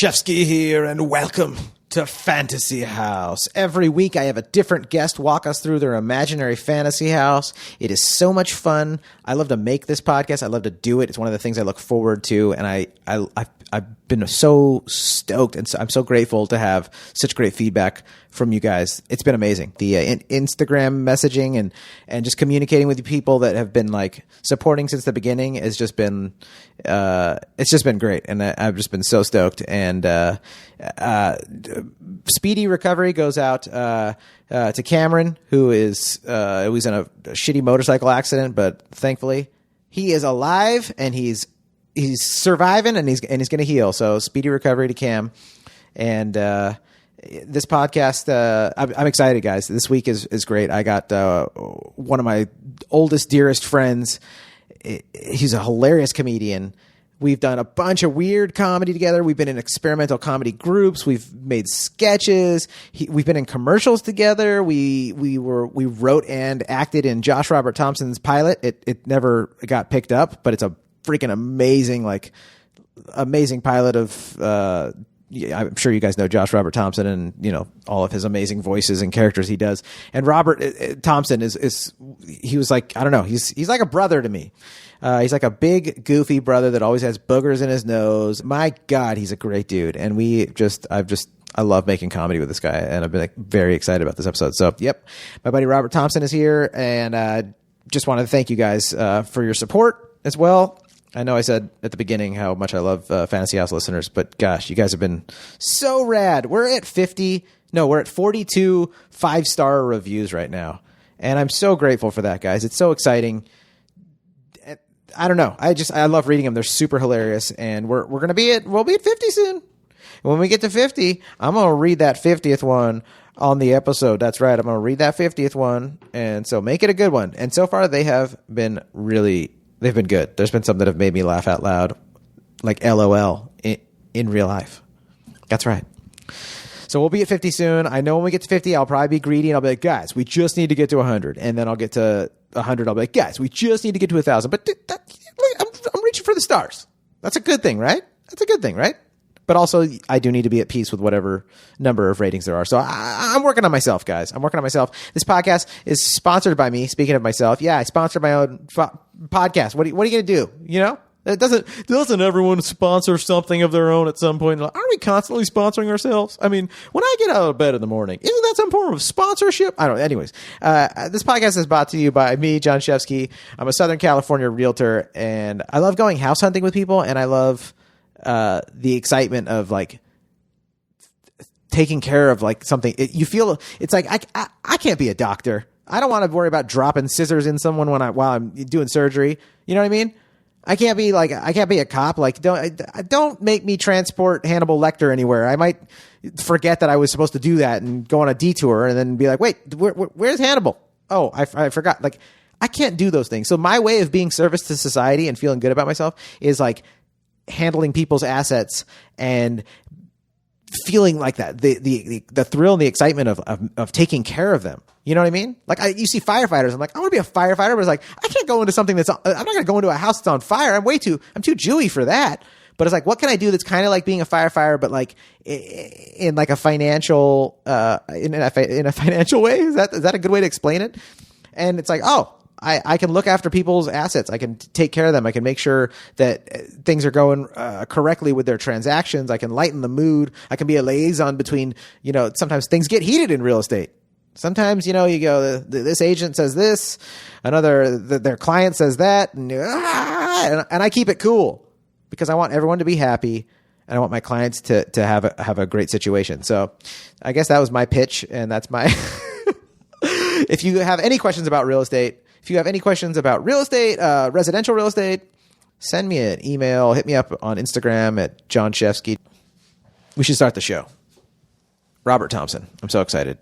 Shefsky here, and welcome to Fantasy House. Every week I have a different guest walk us through their imaginary fantasy house. It is so much fun. I love to make this podcast. I love to do it. It's one of the things I look forward to, and I've been so stoked, and so I'm so grateful to have such great feedback from you guys. It's been amazing. The Instagram messaging and just communicating with people that have been like supporting since the beginning has just been it's just been great, and I've just been so stoked. And speedy recovery goes out to Cameron, who was in a shitty motorcycle accident, but thankfully he is alive and he's surviving, and he's going to heal. So speedy recovery to Cam. And this podcast, I'm excited, guys. This week is great. I got one of my oldest, dearest friends. He's a hilarious comedian. We've done a bunch of weird comedy together. We've been in experimental comedy groups. We've made sketches. We've been in commercials together. We wrote and acted in Josh Robert Thompson's pilot. It never got picked up, but it's a freaking amazing pilot of I'm sure you guys know Josh Robert Thompson and, you know, all of his amazing voices and characters he does. And Robert Thompson he was like, I don't know, he's like a brother to me. He's like a big goofy brother that always has boogers in his nose. My God, he's a great dude. And I love making comedy with this guy, and I've been like very excited about this episode. So, yep, my buddy Robert Thompson is here, and just wanted to thank you guys for your support as well. I know I said at the beginning how much I love Fantasy House listeners, but gosh, you guys have been so rad. We're at 42 5-star reviews right now, and I'm so grateful for that, guys. It's so exciting. I don't know. I love reading them. They're super hilarious, and we'll be at 50 soon. When we get to 50, I'm going to read that 50th one on the episode. That's right. I'm going to read that 50th one, and so make it a good one. And so far, they've been good. There's been some that have made me laugh out loud, like LOL in real life. That's right. So we'll be at 50 soon. I know when we get to 50, I'll probably be greedy, and I'll be like, guys, we just need to get to 100. And then I'll get to 100. I'll be like, guys, we just need to get to 1,000. But I'm reaching for the stars. That's a good thing, right? But also, I do need to be at peace with whatever number of ratings there are. So I'm working on myself, guys. I'm working on myself. This podcast is sponsored by me. Speaking of myself, yeah, I sponsor my own podcast. What are you going to do? You know, doesn't everyone sponsor something of their own at some point? Aren't we constantly sponsoring ourselves? I mean, when I get out of bed in the morning, isn't that some form of sponsorship? I don't know. Anyways, this podcast is brought to you by me, Jon Shefsky. I'm a Southern California realtor, and I love going house hunting with people, and I love the excitement of like taking care of like something. You feel it's like I can't be a doctor. I don't want to worry about dropping scissors in someone while I'm doing surgery. You know what I mean? I can't be a cop. Like don't make me transport Hannibal Lecter anywhere. I might forget that I was supposed to do that and go on a detour and then be like, wait, where's Hannibal? Oh, I forgot. Like I can't do those things. So my way of being service to society and feeling good about myself is like handling people's assets and feeling like that, the thrill and the excitement of taking care of them. You know what I mean? Like you see firefighters. I'm like, I want to be a firefighter, but it's like, I can't go into something I'm not going to go into a house that's on fire. I'm too Jewy for that. But it's like, what can I do that's kind of like being a firefighter, but like in like a financial, in a financial way? Is that a good way to explain it? And it's like, oh, I can look after people's assets. I can take care of them. I can make sure that things are going correctly with their transactions. I can lighten the mood. I can be a liaison between, sometimes things get heated in real estate. Sometimes, you go, this agent says this, their client says that, and I keep it cool because I want everyone to be happy and I want my clients to have a great situation. So I guess that was my pitch, and that's my, if you have any questions about real estate, residential real estate, send me an email, hit me up on Instagram at Jon Shefsky. We should start the show. Robert Thompson. I'm so excited.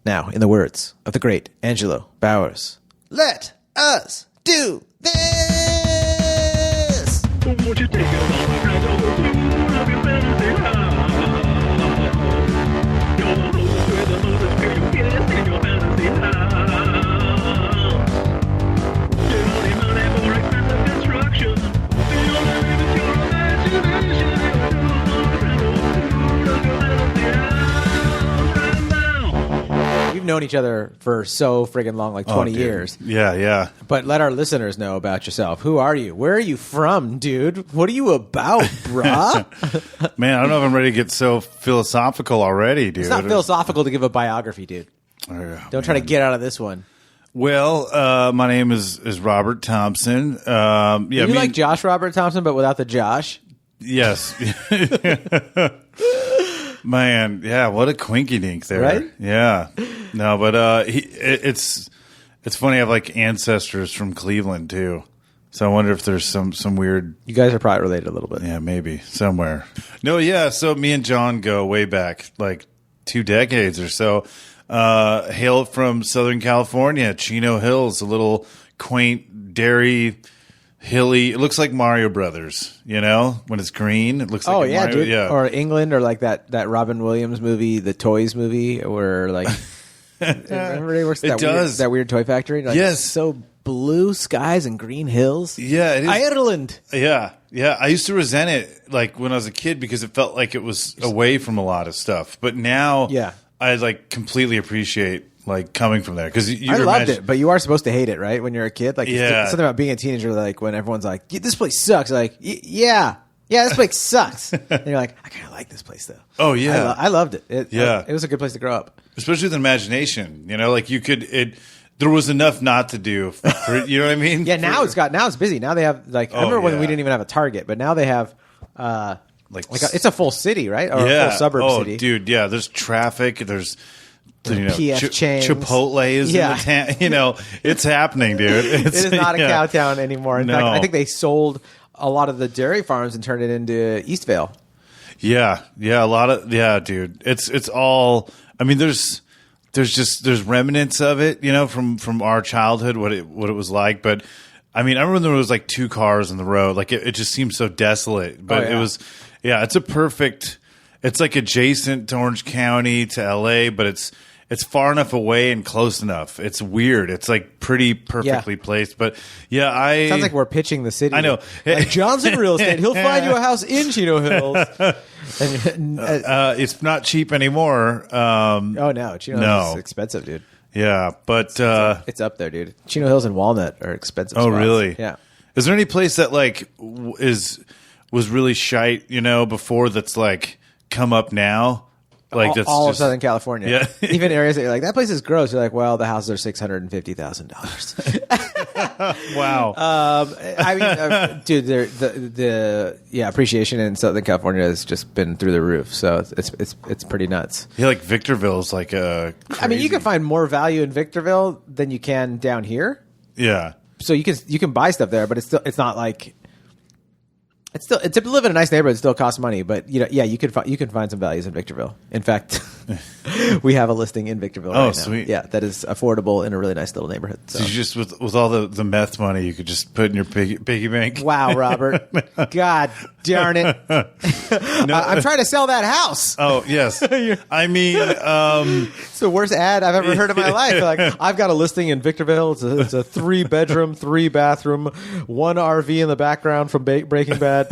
Now, in the words of the great Angelo Bowers, let us do this! Won't you take it all around over of your fantasy house? You're the most where the most experience in your fantasy house. Get all the money for expensive construction. The only limit your imagination. known each other for so friggin' long, like 20 years. Yeah. But let our listeners know about yourself. Who are you? Where are you from, dude? What are you about, brah? Man, I don't know if I'm ready to get so philosophical already, dude. It's not philosophical to give a biography, dude. Don't try to get out of this one. Well, my name is Robert Thompson. You like Josh Robert Thompson, but without the Josh? Yes. Man, yeah, what a quinky dink there. Right? Yeah. No, but it's funny. I have like ancestors from Cleveland too. So I wonder if there's some weird. You guys are probably related a little bit. Yeah, maybe somewhere. No, yeah. So me and John go way back, like 2 decades or so. Hail from Southern California, Chino Hills, a little quaint dairy. Hilly, it looks like Mario Brothers, when it's green. It looks like Mario, dude. Yeah. Or England, or like that Robin Williams movie, the Toys movie, where like remember he works at that weird toy factory? Like, yes. So blue skies and green hills. Yeah, it is. Ireland. Yeah. I used to resent it like when I was a kid because it felt like it was away from a lot of stuff. But now I like completely appreciate like coming from there because I loved it, but you are supposed to hate it, right? When you're a kid, like it's something about being a teenager. Like when everyone's like, "This place sucks," like, "Yeah, this place sucks," and you're like, "I kind of like this place though." Oh yeah, I loved it. It was a good place to grow up, especially with imagination. Like you could There was enough not to do. You know what I mean? Yeah. Now it's busy. Now they have like I remember when we didn't even have a Target, but now they have. Like it's a full city, right? Or a full suburb city. Oh, dude, yeah. There's traffic. There's PF chains. Chipotle's in the town. It's happening, dude. It is not a cow town anymore. In fact, I think they sold a lot of the dairy farms and turned it into Eastvale. Yeah, a lot of dude. It's all. I mean, there's remnants of it, from our childhood, what it was like. But I mean, I remember there was like 2 cars on the road. Like it just seemed so desolate. But it was, it's a perfect. It's like adjacent to Orange County to LA, but it's far enough away and close enough. It's weird. It's like pretty perfectly placed. But sounds like we're pitching the city. I know. Like Johnson Real Estate. He'll find you a house in Chino Hills. It's not cheap anymore. No, Chino Hills is expensive, dude. Yeah, but it's up there, dude. Chino Hills and Walnut are expensive. Oh, spots. really? Yeah. Is there any place that like was really shite, before that's like come up now? Like that's all just, of Southern California. Yeah. Even areas that you're like, that place is gross. You're like, well, the houses are $650,000. Wow. I mean, dude, the appreciation in Southern California has just been through the roof. So it's pretty nuts. Yeah, like Victorville's like a. Crazy. I mean, you can find more value in Victorville than you can down here. Yeah. So you can buy stuff there, but it's not like. To live in a nice neighborhood, it still costs money, but you can find some values in Victorville. In fact, we have a listing in Victorville right now. Sweet. Yeah, that is affordable in a really nice little neighborhood. So you just with all the meth money, you could just put in your piggy bank. Wow, Robert! God darn it! I'm trying to sell that house. Oh yes, I mean it's the worst ad I've ever heard in my life. Like I've got a listing in Victorville. It's a 3-bedroom, 3-bathroom, 1 RV in the background from Breaking Bad. No,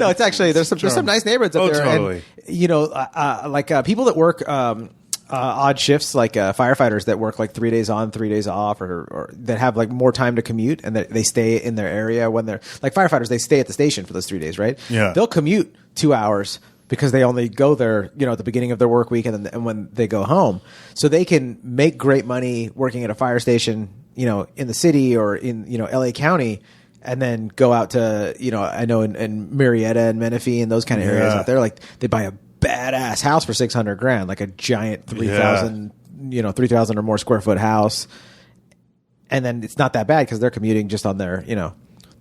it's actually there's some nice neighborhoods up there, totally. And people that work odd shifts, like firefighters that work like 3 days on, 3 days off, or that have like more time to commute, and that they stay in their area when they're like firefighters. They stay at the station for those 3 days, right? Yeah, they'll commute 2 hours because they only go there, at the beginning of their work week and when they go home, so they can make great money working at a fire station, in the city or in LA County. And then go out to, I know in Marietta and Menifee and those kind of areas out there, like they buy a badass house for $600,000, like a giant 3,000 or more square foot house. And then it's not that bad because they're commuting just on their,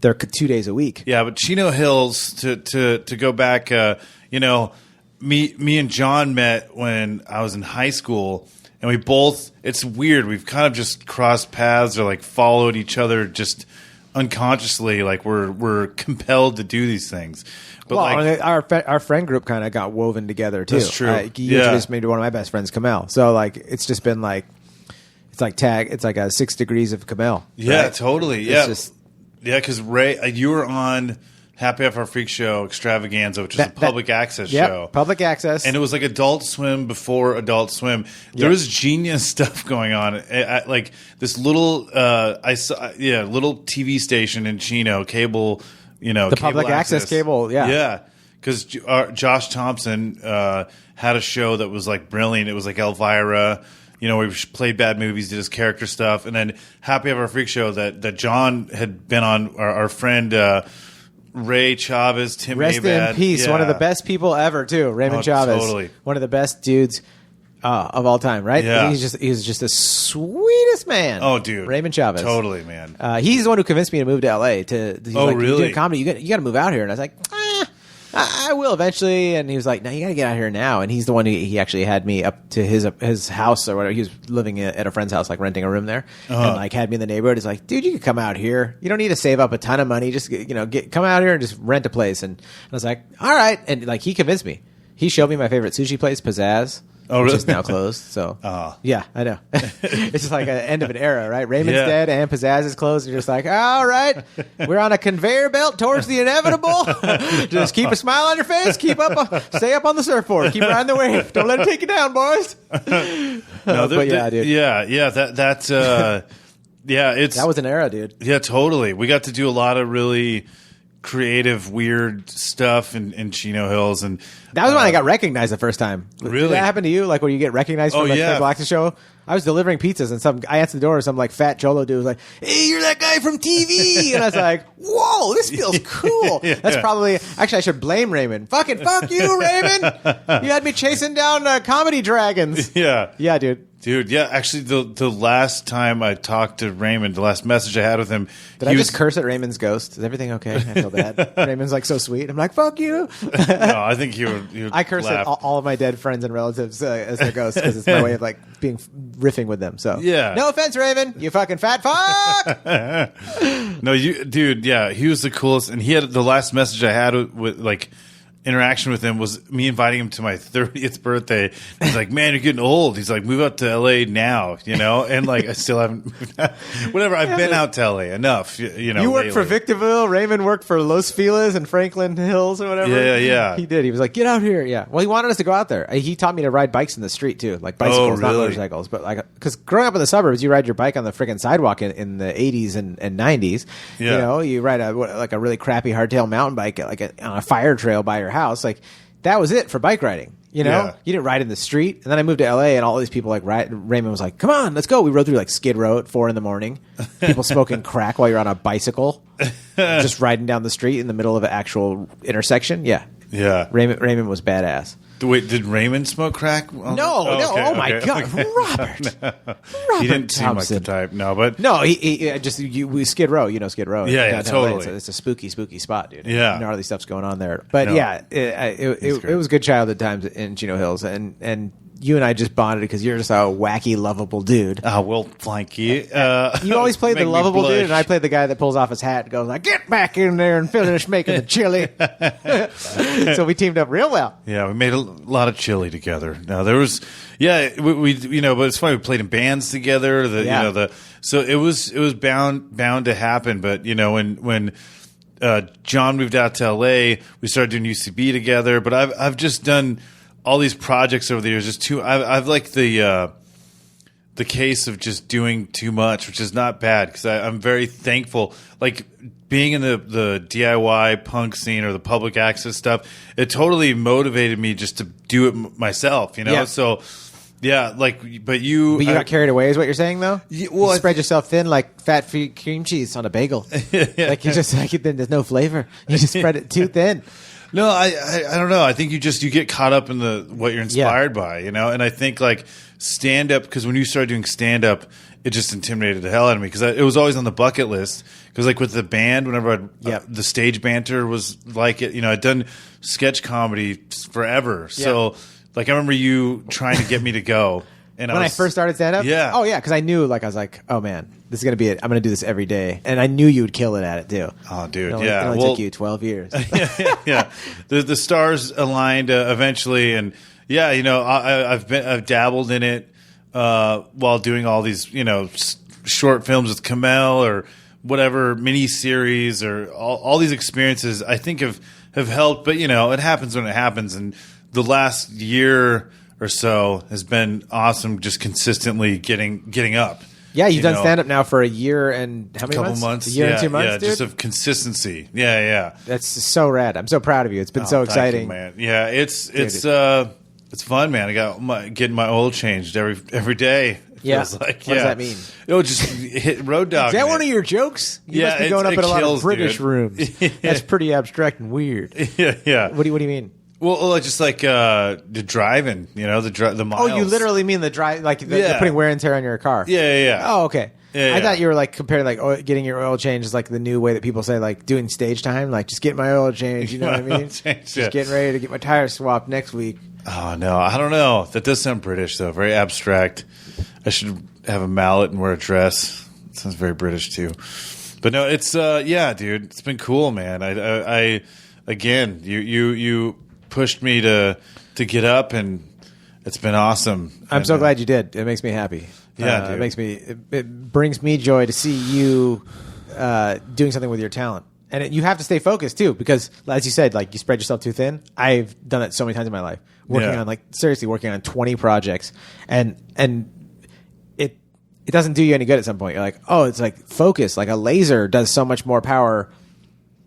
their 2 days a week. Yeah, but Chino Hills, to go back, me and John met when I was in high school, and we both, it's weird, we've kind of just crossed paths or like followed each other just unconsciously, like we're compelled to do these things. But our friend group kind of got woven together too. That's true. You introduced me to one of my best friends, Kamel. So like it's just been like it's like a 6 degrees of Kamel. Yeah, right? totally. It's just, because Ray, you were on Happy Hour Freak Show Extravaganza, which is a public access show. Public access. And it was like Adult Swim before Adult Swim. There was genius stuff going on. Like this little, little TV station in Chino, cable, the public access cable. Yeah. Yeah. Because Josh Thompson had a show that was like brilliant. It was like Elvira, where he played bad movies, did his character stuff. And then Happy Hour Freak Show that John had been on, our friend, Ray Chavez, Tim Rest Abad. in peace. Yeah. One of the best people ever, too. Raymond Chavez. Totally. One of the best dudes of all time, right? Yeah. He's just the sweetest man. Oh, dude. Raymond Chavez. Totally, man. He's the one who convinced me to move to L.A. He's like, really? You're doing comedy. You got to move out here. And I was like, I will eventually. And he was like, no, you got to get out here now. And he's the one he actually had me up to his house or whatever. He was living at a friend's house, like renting a room there, and like had me in the neighborhood. He's like, dude, you can come out here. You don't need to save up a ton of money. Just come out here and just rent a place. And I was like, all right. And like he convinced me. He showed me my favorite sushi place, Pizzazz. Oh, really? Which is now closed. So, yeah, I know. It's just like an end of an era, right? Raymond's dead and Pizzazz is closed. You're just like, all right, we're on a conveyor belt towards the inevitable. Just keep a smile on your face. Stay up on the surfboard. Keep riding the wave. Don't let it take you down, boys. No, but yeah, dude. Yeah. That was an era, dude. Yeah, totally. We got to do a lot of really creative, weird stuff in Chino Hills, and that was when I got recognized the first time. Really? Did that happen to you? Like when you get recognized from the Black show? I was delivering pizzas, and I answered the door, and some like fat cholo dude was like, "Hey, you're that guy from TV," and I was like, "Whoa, this feels cool." Yeah. That's probably actually I should blame Raymond. Fucking fuck you, Raymond. You had me chasing down comedy dragons. Yeah, dude. Dude, yeah, actually, the last time I talked to Raymond, the last message I had with him, did I just curse at Raymond's ghost? Is everything okay? I feel bad. Raymond's like so sweet. I'm like, fuck you. No, I think you I curse at all of my dead friends and relatives as their ghosts because it's my way of like being riffing with them. So yeah, no offense, Raymond, you fucking fat fuck. No, dude, yeah, he was the coolest, and he had the last message I had with like. Interaction with him was me inviting him to my 30th birthday. He's like, man, you're getting old. He's like, move out to LA now, and like I still haven't moved out. Whatever, I've been out to LA enough, You worked for Victorville, Raymond worked for Los Feliz and Franklin Hills or whatever. Yeah. He did. He was like, get out here. Yeah. Well, he wanted us to go out there. He taught me to ride bikes in the street too, like bicycles, not motorcycles. But like, because growing up in the suburbs, you ride your bike on the freaking sidewalk in the 80s and 90s. Yeah. You ride a really crappy hardtail mountain bike on a fire trail by your house. Like that was it for bike riding. You didn't ride in the street. And then I moved to LA and all these people Raymond was like, come on, let's go. We rode through like Skid Row at 4 a.m. People smoking crack while you're on a bicycle, just riding down the street in the middle of an actual intersection. Yeah. Raymond was badass. Wait, did Raymond smoke crack? No. Oh my God, Robert. Robert he didn't seem Thompson. like the type. No, but no, we Skid Row. Skid Row. Yeah, totally. It's a spooky spot, dude. Yeah, gnarly stuff's going on there. But it was good childhood times in Chino Hills, and you and I just bonded because you're just a wacky, lovable dude. Well, thank you. You always played the lovable dude, and I played the guy that pulls off his hat and goes like, "Get back in there and finish making the chili." So we teamed up real well. Yeah, we made a lot of chili together. Now there was, we but it's funny. We played in bands together. So it was bound to happen. But when John moved out to LA, we started doing UCB together. But I've just done all these projects over the years. I've like the case of just doing too much, which is not bad because I'm very thankful. Like being in the DIY punk scene or the public access stuff, it totally motivated me just to do it myself. Yeah. So yeah, but you got carried away, is what you're saying, though. You spread yourself thin like fat cream cheese on a bagel. Like you just then there's no flavor. You just spread it too thin. No, I don't know. I think you get caught up in what you're inspired by, and I think like stand up, because when you started doing stand up, it just intimidated the hell out of me because it was always on the bucket list. Because like with the band, whenever the stage banter was like it, I'd done sketch comedy forever. So like I remember you trying to get me to go. And when I first started stand up, because I knew I was like, oh man, this is gonna be it. I'm gonna do this every day, and I knew you would kill it at it too. Oh, dude, it only took you 12 years. Yeah. The stars aligned eventually, and I've dabbled in it while doing all these short films with Kamel or whatever mini series or all these experiences, I think have helped. But it happens when it happens, and the last year or so has been awesome. Just consistently getting up. Yeah, you've done stand up now for a year and how many months? A year and 2 months, dude? Just of consistency. Yeah. That's so rad. I'm so proud of you. It's been so exciting, you, man. Yeah, it's fun, man. I got getting my oil changed every day. Feels like. What does that mean? Just hit road dog. Is that one of your jokes? You must be going up in a lot of British rooms. That's pretty abstract and weird. Yeah. What do you mean? Well, just like the driving, the miles. Oh, you literally mean the drive, like they're putting wear and tear on your car. Yeah. Oh, okay. Yeah, I thought you were like comparing like getting your oil change is like the new way that people say like doing stage time, like just getting my oil change. You know what I mean? Just getting ready to get my tires swapped next week. Oh no, I don't know. That does sound British though, very abstract. I should have a mallet and wear a dress. It sounds very British too. But no, it's dude, it's been cool, man. I again, you pushed me to get up, and it's been awesome. I'm so glad you did. It makes me happy. Yeah, it brings me joy to see you doing something with your talent. And you have to stay focused too, because as you said, like you spread yourself too thin. I've done that so many times in my life, working on 20 projects, and it doesn't do you any good at some point. You're like, oh, it's like focus. Like a laser does so much more power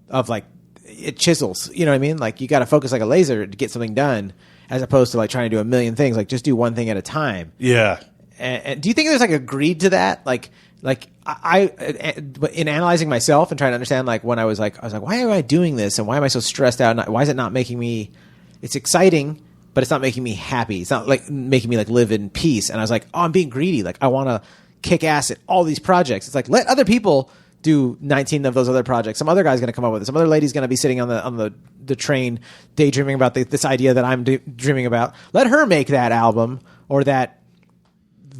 of like it chisels. You know what I mean? Like you got to focus like a laser to get something done, as opposed to like trying to do a million things. Like just do one thing at a time. Yeah. And do you think there's like a greed to that? Like I in analyzing myself and trying to understand, like when I was like, why am I doing this? And why am I so stressed out? And why is it not making me, it's exciting, but it's not making me happy. It's not like making me like live in peace. And I was like, oh, I'm being greedy. Like I want to kick ass at all these projects. It's like, let other people do 19 of those other projects. Some other guy's going to come up with it. Some other lady's going to be sitting on the train daydreaming about this idea that I'm dreaming about. Let her make that album or that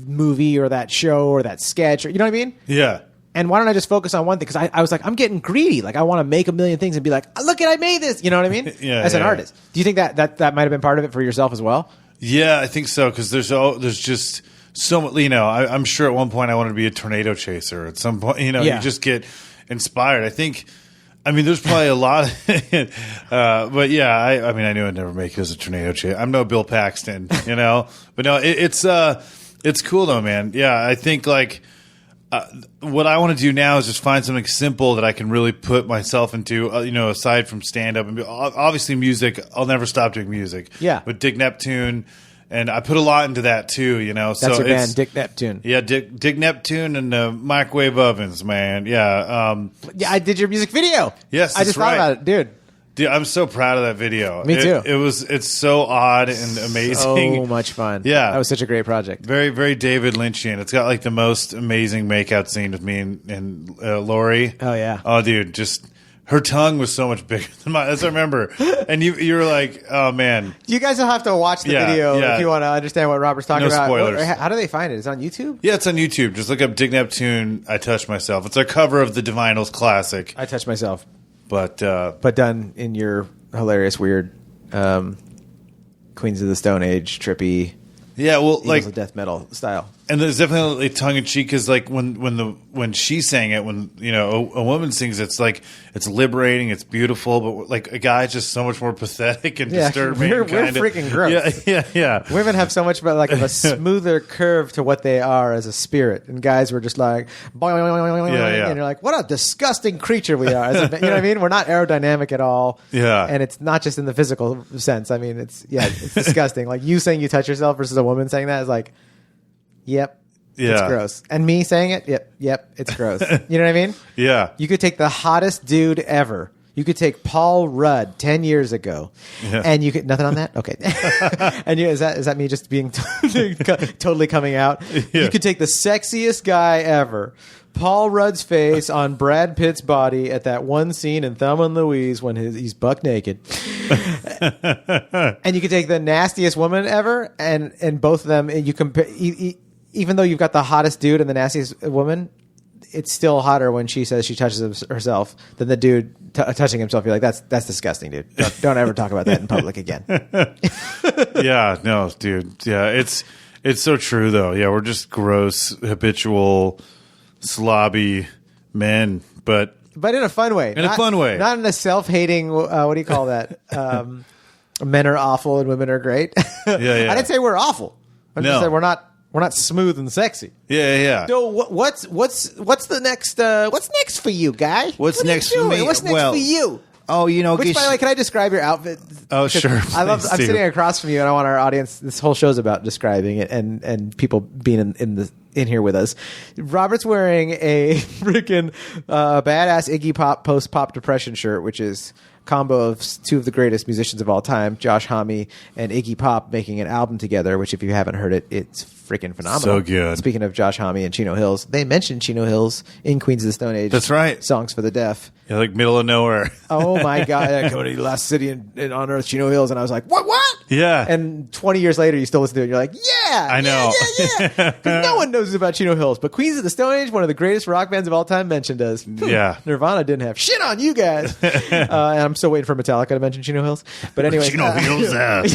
movie or that show or that sketch, or you know what I mean? Yeah. And why don't I just focus on one thing? Because I was like, I'm getting greedy. Like I want to make a million things and be like, look I made this. You know what I mean? As an artist. Do you think that might have been part of it for yourself as well? Yeah, I think so. Because there's just so much. I'm sure at one point I wanted to be a tornado chaser. At some point, you just get inspired. I think. I mean, there's probably a lot, but yeah, I mean, I knew I'd never make it as a tornado chaser. I'm no Bill Paxton, but no, it's cool though, man. Yeah, I think like what I want to do now is just find something simple that I can really put myself into. Aside from stand up and obviously music, I'll never stop doing music. Yeah, with Dick Neptune. And I put a lot into that too, That's your band, Dick Neptune. Yeah, Dick Neptune and the microwave ovens, man. Yeah. I did your music video. Yes, I just thought about it, dude. Dude, I'm so proud of that video. Me too. It's so odd and amazing. So much fun. Yeah, that was such a great project. Very, very David Lynchian. It's got like the most amazing makeout scene with me and Lori. Oh yeah. Oh, dude, just. Her tongue was so much bigger than mine. As I remember. And you were like, oh, man. You guys will have to watch the video if you want to understand what Robert's talking about. No spoilers. How do they find it? Is it on YouTube? Yeah, it's on YouTube. Just look up Dick Neptune, I Touched Myself. It's a cover of the Divinals classic. I Touched Myself. But done in your hilarious, weird Queens of the Stone Age, trippy... Yeah, well, Eagles like of death metal style, and there's definitely tongue in cheek because, like, when she sang it, when a woman sings, it's like it's liberating, it's beautiful, but like a guy's just so much more pathetic and disturbing. We're freaking gross. Yeah. Women have so much like of a smoother curve to what they are as a spirit, and guys were just like, and you're like, what a disgusting creature we are. You know what I mean? We're not aerodynamic at all. Yeah, and it's not just in the physical sense. I mean, it's disgusting. Like you saying you touch yourself versus a woman saying that is like, yep, it's gross. And me saying it, yep, it's gross. You know what I mean? Yeah. You could take the hottest dude ever. You could take Paul Rudd 10 years ago, and you could nothing on that. Okay, and is that me just being totally coming out? Yeah. You could take the sexiest guy ever, Paul Rudd's face on Brad Pitt's body at that one scene in Thelma and Louise when he's buck naked, and you could take the nastiest woman ever, and both of them, and you compare. Even though you've got the hottest dude and the nastiest woman, it's still hotter when she says she touches herself than the dude touching himself. You're like, that's disgusting, dude. Don't ever talk about that in public again. Yeah, no, dude. Yeah, it's so true though. Yeah, we're just gross, habitual, slobby men, but in a fun way. In a fun way. Not in a self-hating, what do you call that? Men are awful and women are great. Yeah. I didn't say we're awful. I just said we're not smooth and sexy. Yeah. So what's the next? What's next for you, guy? What's next for me? What's next for you? Oh, Which, by the way, can I describe your outfit? Oh, sure. I'm sitting across from you, and I want our audience. This whole show's about describing it, and people being in here with us. Robert's wearing a freaking badass Iggy Pop post-pop depression shirt, which is a combo of two of the greatest musicians of all time, Josh Homme and Iggy Pop, making an album together. Which, if you haven't heard it, it's freaking phenomenal. So good. Speaking of Josh Homme and Chino Hills, they mentioned Chino Hills in Queens of the Stone Age. That's right. Songs for the Deaf. Yeah, like middle of nowhere. Oh my God! Coming to the last city on earth, Chino Hills, and I was like, "What? Yeah." And 20 years later, you still listen to it. And you're like, "Yeah, I know." Yeah. Because no one knows about Chino Hills, but Queens of the Stone Age, one of the greatest rock bands of all time, mentioned us. Yeah. Nirvana didn't have shit on you guys. And I'm still waiting for Metallica to mention Chino Hills. But anyway, Chino Hills.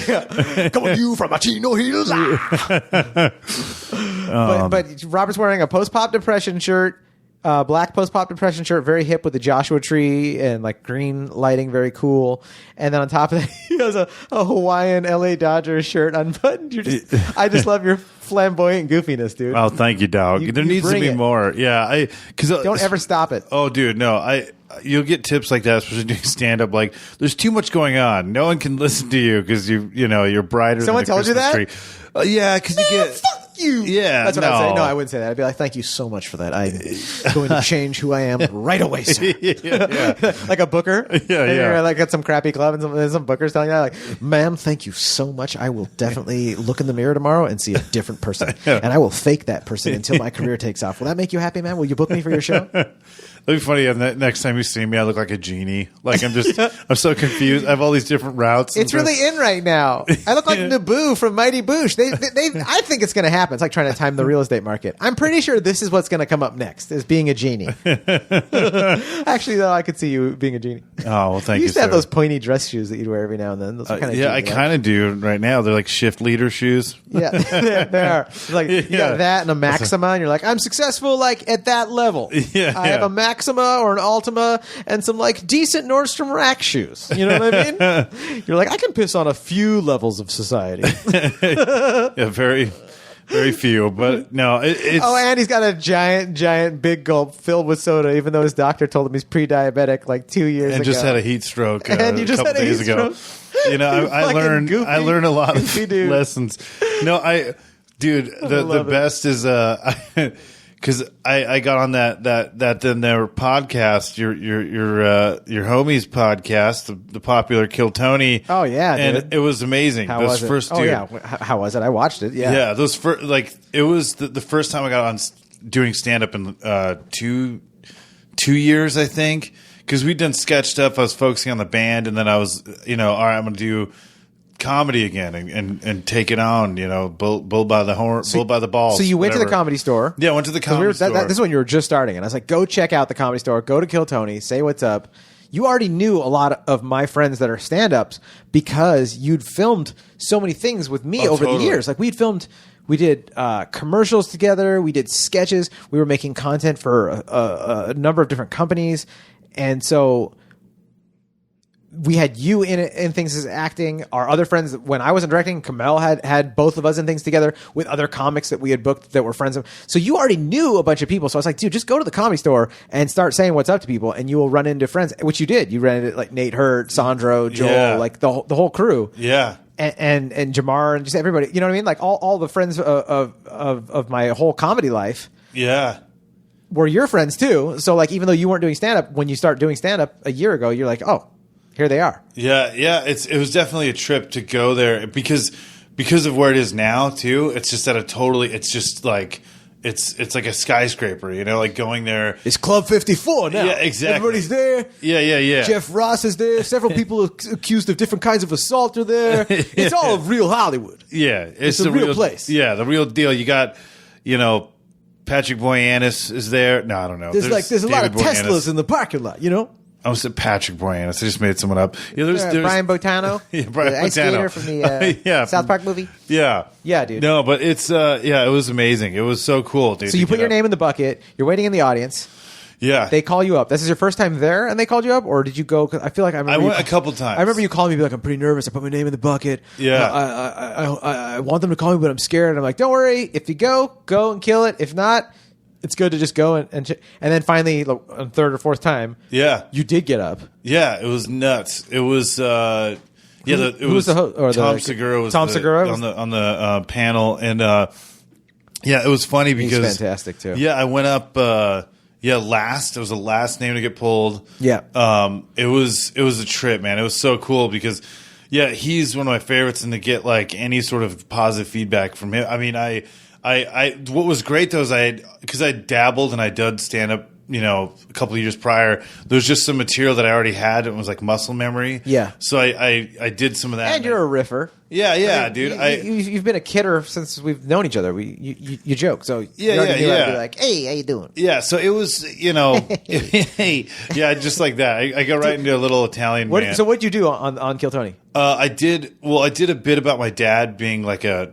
Yeah. Coming to you from a Chino Hills. But Robert's wearing a post-pop depression shirt. Black post-pop depression shirt, very hip with the Joshua tree and like green lighting, very cool. And then on top of that, he has a Hawaiian LA Dodgers shirt unbuttoned. I just love your flamboyant goofiness, dude. Oh, thank you, dog. There needs to be more. Yeah, don't ever stop it. Oh, dude, no, you'll get tips like that, especially doing stand up. Like, there's too much going on. No one can listen to you because you're brighter. Someone than a told you Christmas tree. Yeah, because you get. Fuck you. Yeah, that's what I'd say. No, I wouldn't say that. I'd be like, thank you so much for that. I'm going to change who I am right away, sir. Yeah. Like a booker. Yeah. You're like at some crappy club and some bookers telling you, like, ma'am, thank you so much. I will definitely look in the mirror tomorrow and see a different person. And I will fake that person until my career takes off. Will that make you happy, man? Will you book me for your show? It'll be funny. And the next time you see me, I look like a genie. Like I'm so confused. I have all these different routes. It's really in right now. I look like Naboo from Mighty Boosh. I think it's going to happen. It's like trying to time the real estate market. I'm pretty sure this is what's going to come up next, is being a genie. Actually, though, I could see you being a genie. Oh, well, thank you. You used to have those pointy dress shoes that you'd wear every now and then. Those are yeah, I kind of do right now. They're like shift leader shoes. Yeah, they are. It's like you got that and a Maxima, and you're like, I'm successful like at that level. I have a Maxima or an Altima and some like decent Nordstrom Rack shoes. You know what I mean? You're like, I can piss on a few levels of society. Yeah, very. Very few, but no, it's... Oh, and he's got a giant big gulp filled with soda, even though his doctor told him he's pre-diabetic like 2 years ago. And just had a heat stroke and you just a couple days ago. You know, I learned a lot of lessons. No, dude, the best is because I got on that then their podcast, your homie's podcast, the popular Kill Tony. Oh yeah, and dude. It was amazing. How was it? First, oh dude, yeah, how was it? I watched it. Yeah, yeah. Those first, like it was the first time I got on doing stand up in 2 years, I think, because we'd done sketch stuff. I was focusing on the band, and then I was, all right, I'm going to do comedy again and take it on, bull by the horn, bull by the balls. So you went to the Comedy Store. Yeah, I went to the Comedy Store. This is when you were just starting, and I was like, go check out the Comedy Store, go to Kill Tony, say what's up. You already knew a lot of my friends that are stand-ups because you'd filmed so many things with me over the years. Like we did commercials together, we did sketches, we were making content for a number of different companies, and so we had you in things as acting. Our other friends, when I wasn't directing, Kamel had both of us in things together with other comics that we had booked that were friends of. So you already knew a bunch of people. So I was like, dude, just go to the Comedy Store and start saying what's up to people, and you will run into friends, which you did. You ran into like Nate Hurt, Sandro, Joel, like the whole crew. Yeah. And Jamar and just everybody. You know what I mean? Like all the friends of my whole comedy life. Yeah. Were your friends too. So like even though you weren't doing stand up, when you start doing stand up a year ago, you're like, oh, here they are. Yeah. It was definitely a trip to go there because of where it is now too. It's just at it's just like it's like a skyscraper, like going there. It's Club 54 now. Yeah, exactly. Everybody's there. Yeah. Jeff Ross is there. Several people accused of different kinds of assault are there. It's all real Hollywood. Yeah, it's a real place. Yeah, the real deal. You got, Patrick Boyanis is there. No, I don't know. There's a lot of Teslas in the parking lot, I almost said Patrick Boyanis. I just made someone up. Yeah, there's Brian Botano. Yeah, Brian the ice skater from the South Park movie. Yeah. Yeah, dude. No, but it's it was amazing. It was so cool, dude. So you put your name in the bucket. You're waiting in the audience. Yeah. They call you up. This is your first time there, and they called you up, or did you go? 'Cause I feel like I remember went a couple times. I remember you calling me, be like, I'm pretty nervous. I put my name in the bucket. Yeah. I want them to call me, but I'm scared. And I'm like, don't worry. If you go and kill it. If not, it's good to just go and then finally on third or fourth time, you did get up. Yeah, it was nuts. It was it was Tom Segura was on the panel, and it was funny because he's fantastic too. Yeah, I went up last. It was the last name to get pulled. Yeah. It was a trip, man. It was so cool because he's one of my favorites, and to get like any sort of positive feedback from him. I mean, I what was great though is because I dabbled and I did stand up, a couple of years prior. There was just some material that I already had. It was like muscle memory. Yeah. So I did some of that. And you're a riffer. Yeah, I mean, dude. You've been a kidder since we've known each other. You joke. So yeah. Be like, hey, how you doing? Yeah. So it was, just like that. I got right into a little Italian man. So what'd you do on Kill Tony? I did a bit about my dad being like a,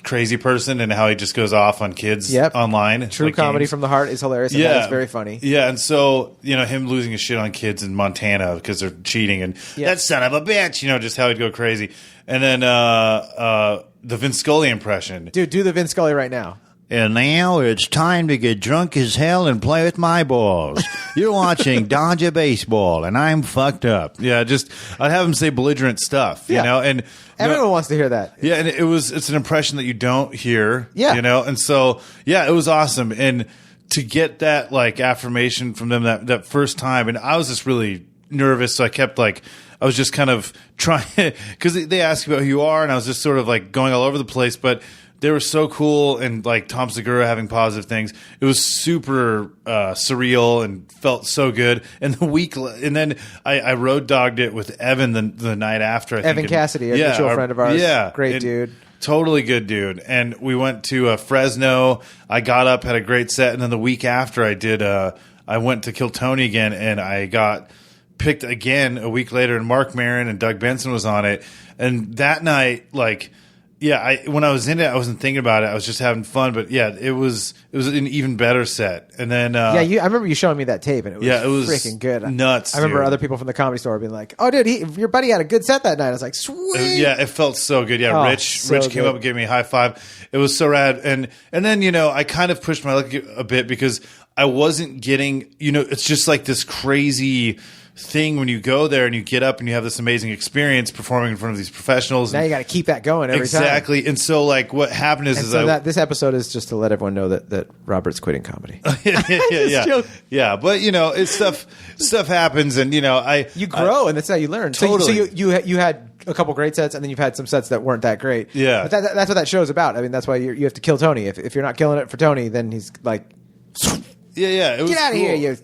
crazy person and how he just goes off on kids online. True comedy games. From the heart is hilarious. And it's very funny. Yeah. And so, him losing his shit on kids in Montana because they're cheating and that son of a bitch, just how he'd go crazy. And then the Vince Scully impression. Dude, do the Vince Scully right now. And now it's time to get drunk as hell and play with my balls. You're watching Dodger Baseball, and I'm fucked up. Yeah, I'd have him say belligerent stuff, and everyone wants to hear that. Yeah, and it's an impression that you don't hear, and so, it was awesome. And to get that, like, affirmation from them that first time, and I was just really nervous, so I kept, like, I was just kind of trying, because they asked about who you are, and I was just sort of, like, going all over the place, but they were so cool, and like Tom Segura having positive things. It was super surreal and felt so good. And and then I road dogged it with Evan the night after. Evan Cassidy, a mutual friend of ours. Yeah, great dude. Totally good dude. And we went to Fresno. I got up, had a great set, and then the week after I went to Kill Tony again, and I got picked again a week later, and Mark Maron and Doug Benson was on it. And that night, like, when I was in it, I wasn't thinking about it. I was just having fun. But it was an even better set. And then I remember you showing me that tape, and it was freaking good. Nuts. I remember other people from the Comedy Store being like, "Oh, dude, your buddy had a good set that night." I was like, "Sweet." It felt so good. Yeah, Rich came up and gave me a high five. It was so rad. And then I kind of pushed my luck a bit because I wasn't getting. It's just like this crazy thing when you go there and you get up and you have this amazing experience performing in front of these professionals. Now you got to keep that going every time. Exactly. And so, like, what happened is this episode is just to let everyone know that Robert's quitting comedy. yeah. But it's stuff happens, and you grow, and that's how you learn. Totally. So you had a couple great sets, and then you've had some sets that weren't that great. Yeah. But that's what that show's about. I mean, that's why you have to kill Tony. If you're not killing it for Tony, then he's like. Yeah. It was Get out of here, you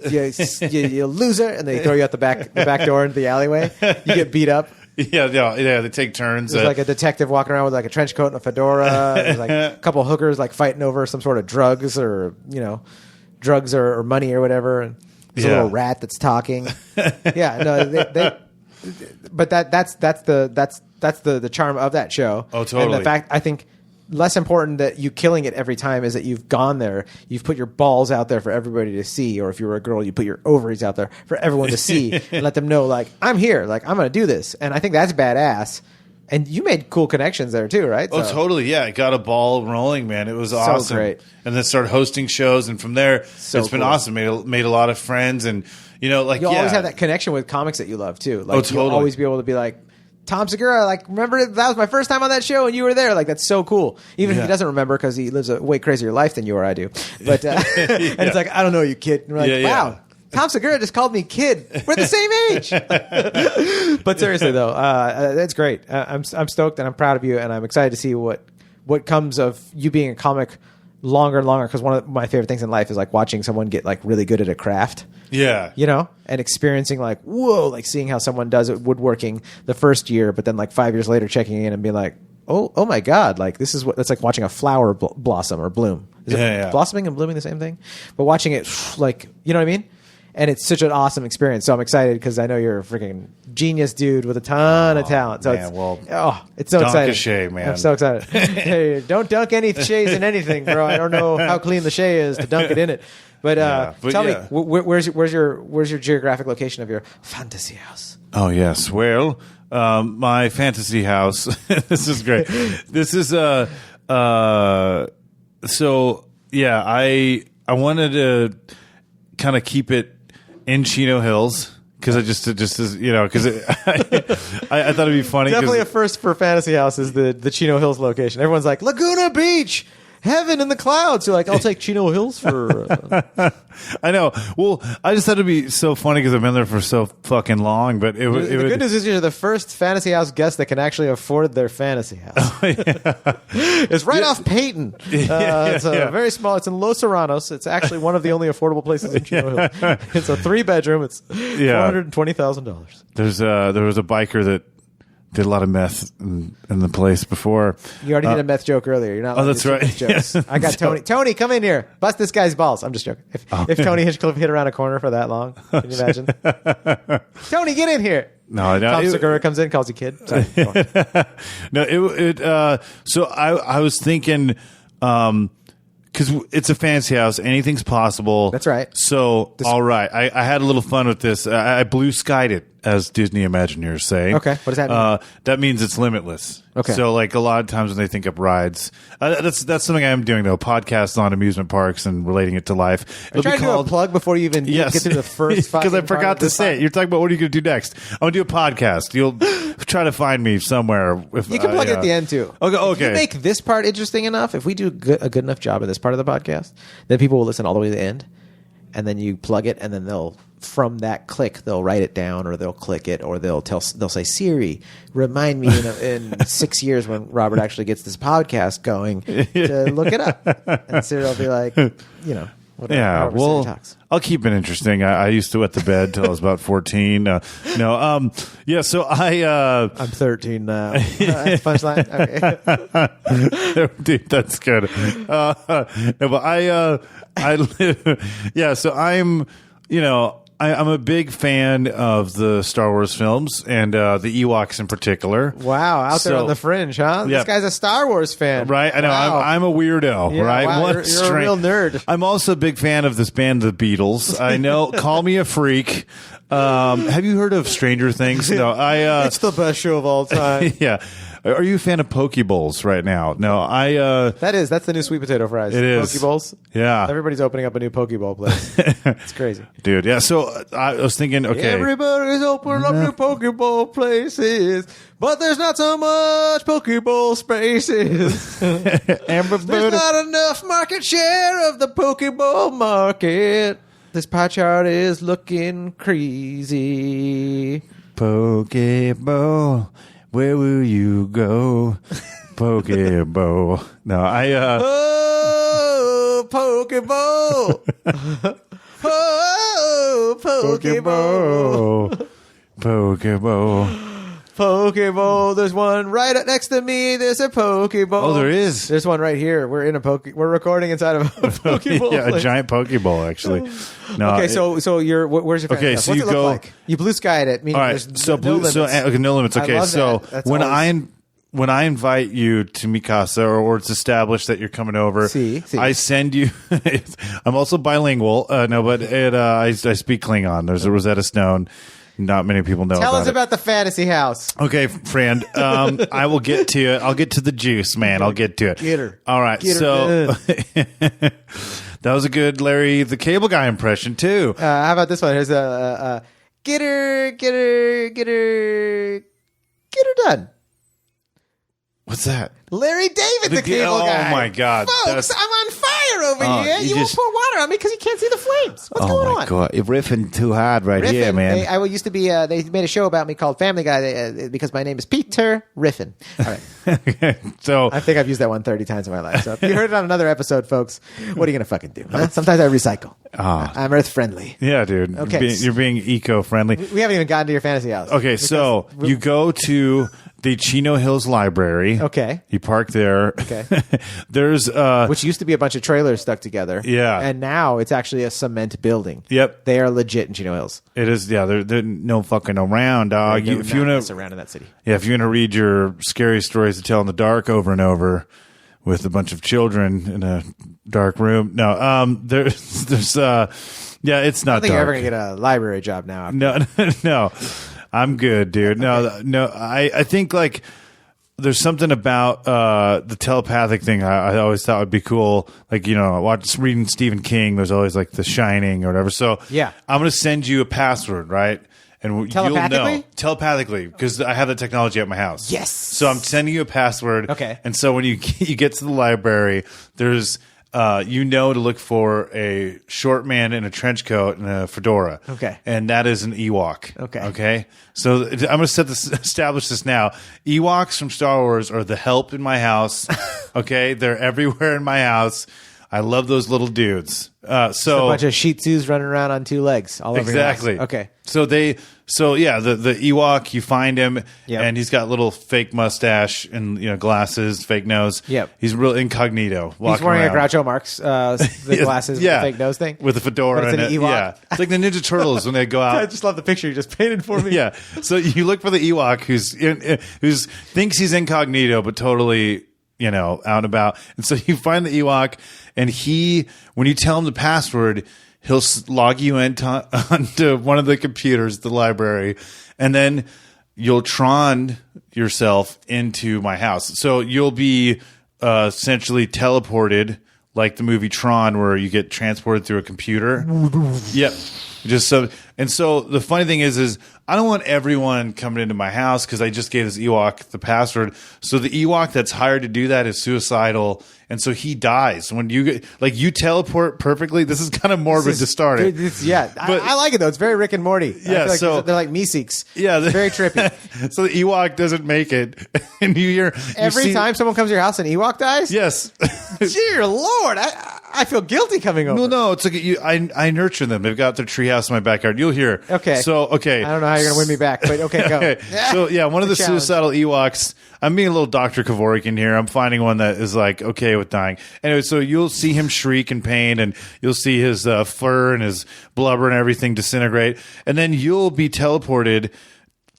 loser! And they throw you out the back door into the alleyway. You get beat up. Yeah. They take turns. There's like a detective walking around with like a trench coat and a fedora. There's like a couple of hookers like fighting over some sort of drugs or money or whatever. And there's a little rat that's talking. Yeah, no, but that's the charm of that show. Oh, totally. And the fact, I think, less important that you killing it every time is that you've gone there, you've put your balls out there for everybody to see, or if you were a girl, you put your ovaries out there for everyone to see and let them know, like, I'm here, like, I'm going to do this. And I think that's badass. And you made cool connections there too, right? Oh, totally. Yeah, it got a ball rolling, man. It was awesome. So great. And then started hosting shows, and from there, it's been awesome. Made a lot of friends, and you'll always have that connection with comics that you love too. Like, totally. You'll always be able to be like, Tom Segura, like, remember that was my first time on that show and you were there. Like, that's so cool. Even if he doesn't remember because he lives a way crazier life than you or I do. But and it's like, I don't know you, kid. And we're like, wow, Tom Segura just called me kid. We're the same age. But seriously though, that's great. I'm stoked and I'm proud of you, and I'm excited to see what comes of you being a comic longer and longer, because one of my favorite things in life is like watching someone get like really good at a craft. Yeah. And experiencing like, whoa, like seeing how someone does it woodworking the first year, but then like 5 years later checking in and being like, oh my God, like this is it's like watching a flower blossom or bloom. Is it blossoming and blooming the same thing? But watching it like, you know what I mean? and it's such an awesome experience. So I'm excited because I know you're a freaking genius dude with a ton of talent. So it's so exciting. A shea, man. I'm so excited. Hey, don't dunk any shays in anything, bro. I don't know how clean the shea is to dunk it in it. But tell me, where's your geographic location of your fantasy house? Oh yes, well, my fantasy house. This is great. This is so yeah. I wanted to kind of keep it in Chino Hills. Because because I thought it'd be funny. Definitely a first for fantasy house is the Chino Hills location. Everyone's like Laguna Beach, heaven in the clouds. You're like, I'll take Chino Hills for. I know. Well, I just thought it'd be so funny because I've been there for so fucking long. But the good news is you're the first fantasy house guest that can actually afford their fantasy house. Oh, yeah. It's right off Peyton. It's very small. It's in Los Serranos. It's actually one of the only affordable places in Chino Hills. It's a 3-bedroom. It's $420,000. There was a biker that did a lot of meth in the place before. You already did a meth joke earlier. You're not. Oh, that's right. Jokes. I got Tony. Tony, come in here. Bust this guy's balls. I'm just joking. If Tony Hitchcliff hit around a corner for that long, can you imagine? Tony, get in here. No, Tom Segura comes in, calls you kid. Sorry. No, so I was thinking, because it's a fancy house, anything's possible. That's right. So, all right, I had a little fun with this. I blue skied it, as Disney Imagineers say. Okay, what does that mean? That means it's limitless. Okay. So, like a lot of times when they think up rides, that's something I'm doing though. Podcasts on amusement parks and relating it to life. Are you trying to do a plug before you even get through the first? Because I forgot to say it. You're talking about what are you going to do next? I'm going to do a podcast. You'll try to find me somewhere. If you can plug it at the end too. Okay. If you make this part interesting enough, if we do a good enough job of this part of the podcast, then people will listen all the way to the end, and then you plug it, and then they'll. From that click, they'll write it down, or they'll click it, or they'll say, "Siri, remind me in 6 years when Robert actually gets this podcast going to look it up." And Siri will be like, whatever. Yeah, well, Siri talks. I'll keep it interesting. I used to wet the bed till I was about 14. So I'm 13 now. That's punchline. Okay. Dude, that's good. I live. Yeah, so I'm a big fan of the Star Wars films and the Ewoks in particular. Wow, out there on the fringe, huh? Yeah. This guy's a Star Wars fan. Right? I know. Wow. I'm a weirdo, right? Wow, you're a real nerd. I'm also a big fan of this band, the Beatles. I know. Call me a freak. Have you heard of Stranger Things? No, it's the best show of all time. Yeah. Are you a fan of Poke Bowls right now? No, that's the new sweet potato fries. It is. Poke Bowls. Yeah. Everybody's opening up a new Poke Bowl place. It's crazy. Dude, yeah. So I was thinking, okay. Everybody's opening up new Poke Bowl places, but there's not so much Poke Bowl spaces. There's not enough market share of the Poke Bowl market. This pie chart is looking crazy. Poke Bowl. Where will you go? Pokeball. No, Oh, Pokeball. Oh, Pokeball. Pokeball. Pokeball. There's one right next to me. There's a Pokeball. Oh, there is. There's one right here. We're recording inside of a Pokeball. Yeah, a giant Pokeball, actually. No. Okay, so where's your okay? So you go. Like? You blue skied it. All right. So no limits. No limits. Okay. So when I invite you to Mikasa, or it's established that you're coming over, I send you. I'm also bilingual. I speak Klingon. There's a Rosetta Stone. Not many people know. Tell us about the fantasy house. Okay, friend. I will get to it. I'll get to the juice, man. I'll get to it. Get her. All right. So that was a good Larry the Cable Guy impression too. How about this one? Here's a get her done. What's that? Larry David, the Cable Guy. Oh my God, folks! I'm on fire over here. You won't pour water on me because you can't see the flames. What's going on? Oh my God, you're riffing too hard here, man. I used to be. They made a show about me called Family Guy because my name is Peter Riffin. All right. Okay, so I think I've used that one 30 times in my life. So if you heard it on another episode, folks, what are you gonna fucking do? Huh? Sometimes I recycle. I'm earth friendly. Yeah, dude. Okay, you're being eco friendly. We haven't even gotten to your fantasy house. Okay, so you go to the Chino Hills Library. Okay. You park there. Okay. There's Which used to be a bunch of trailers stuck together. Yeah. And now it's actually a cement building. Yep. They are legit in Chino Hills. It is. Yeah. They're no fucking around, dog. They're If you not want to around in that city. Yeah, if you're going to read your scary stories to tell in the dark over and over with a bunch of children in a dark room. No, there's yeah, it's not I think dark. you're ever going to get a library job now. No, I'm good, dude. No, I think like there's something about the telepathic thing I always thought would be cool. Like, reading Stephen King, there's always like The Shining or whatever. So Yeah. I'm going to send you a password, right? And Telepathically? you'll know telepathically because I have the technology at my house. Yes. So I'm sending you a password. Okay. And so when you get to the library, there's to look for a short man in a trench coat and a fedora. Okay. And that is an Ewok. Okay. Okay. So I'm going to establish this now. Ewoks from Star Wars are the help in my house. Okay. They're everywhere in my house. I love those little dudes. A bunch of Shih Tzus running around on two legs all over your house. Exactly. Okay. The Ewok, you find him, Yep. and he's got little fake mustache and glasses, fake nose. Yep. He's real incognito. He's Walking wearing around. a Groucho Marx, the glasses, with the fake nose thing. with a fedora. But it's and an Ewok. Yeah, it's like the Ninja Turtles when they go out. I just love the picture you just painted for me. Yeah. So you look for the Ewok who's thinks he's incognito, but totally, out and about. And so you find the Ewok, and when you tell him the password, he'll log you onto one of the computers at the library, and then you'll Tron yourself into my house. So you'll be essentially teleported like the movie Tron, where you get transported through a computer. Yep. So the funny thing is I don't want everyone coming into my house because I just gave this Ewok the password. So the Ewok that's hired to do that is suicidal, and so he dies when you teleport perfectly. This is kind of morbid to start it. I like it though. It's very Rick and Morty. Yeah, I feel like they're like Meeseeks. Yeah, It's very trippy. So the Ewok doesn't make it, and Every time someone comes to your house, an Ewok dies. Yes. Dear Lord, I feel guilty coming over. No, it's like I nurture them. They've got their treehouse in my backyard. You'll hear. Okay. So okay. I don't know how you're gonna win me back, but okay, go. Okay. So yeah, one of the challenge. suicidal Ewoks. I'm being a little Dr. Kevorkian here. I'm finding one that is like okay with dying. Anyway, so you'll see him shriek in pain, and you'll see his fur and his blubber and everything disintegrate, and then you'll be teleported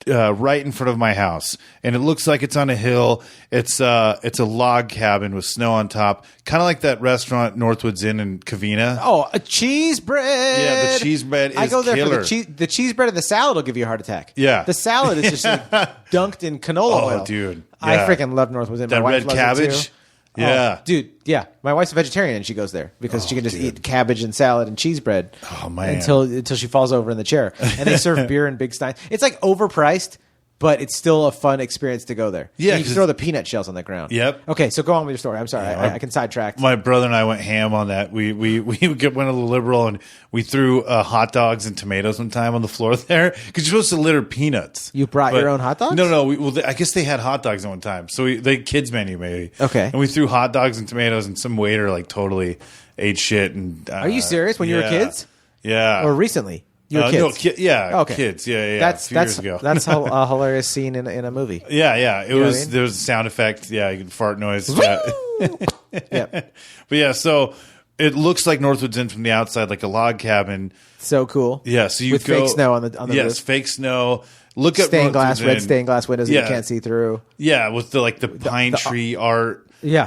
right in front of my house, and it looks like it's on a hill. It's a log cabin with snow on top, kind of like that restaurant Northwoods Inn in Covina. Oh, a cheese bread. Yeah, the cheese bread is I go there killer. for the cheese bread and the salad will give you a heart attack. Yeah. The salad is just like dunked in canola oil. Oh, dude. I Yeah. freaking love Northwoods Inn. That My wife red loves it, cabbage. too. Yeah. Oh, dude, yeah. My wife's a vegetarian and she goes there because she can just eat cabbage and salad and cheese bread man. until she falls over in the chair. And they serve beer in big steins. It's like overpriced, but it's still a fun experience to go there. Yeah, And you can 'cause- throw the peanut shells on the ground. Yep. Okay, so go on with your story. I'm sorry, I can sidetrack. My brother and I went ham on that. We went a little liberal, and we threw hot dogs and tomatoes one time on the floor there because you're supposed to litter peanuts. You brought your own hot dogs? No. I guess they had hot dogs at one time, so they kids menu maybe. Okay. And we threw hot dogs and tomatoes, and some waiter like totally ate shit. And Are you serious? When you were kids? Yeah. Or recently? You were kids? No, kids. Yeah. a few years ago. That's a hilarious scene in a movie. Yeah. It was. what I mean? There was a sound effect. Yeah, you can fart noise. Yep. But yeah, so it looks like Northwoods Inn from the outside, like a log cabin. So cool. Yeah, so you with go fake snow on the yes, roof. fake snow. Look at Stained glass, Northwoods red Inn. stained glass windows that Yeah. you can't see through. Yeah, with the pine tree art. Yeah.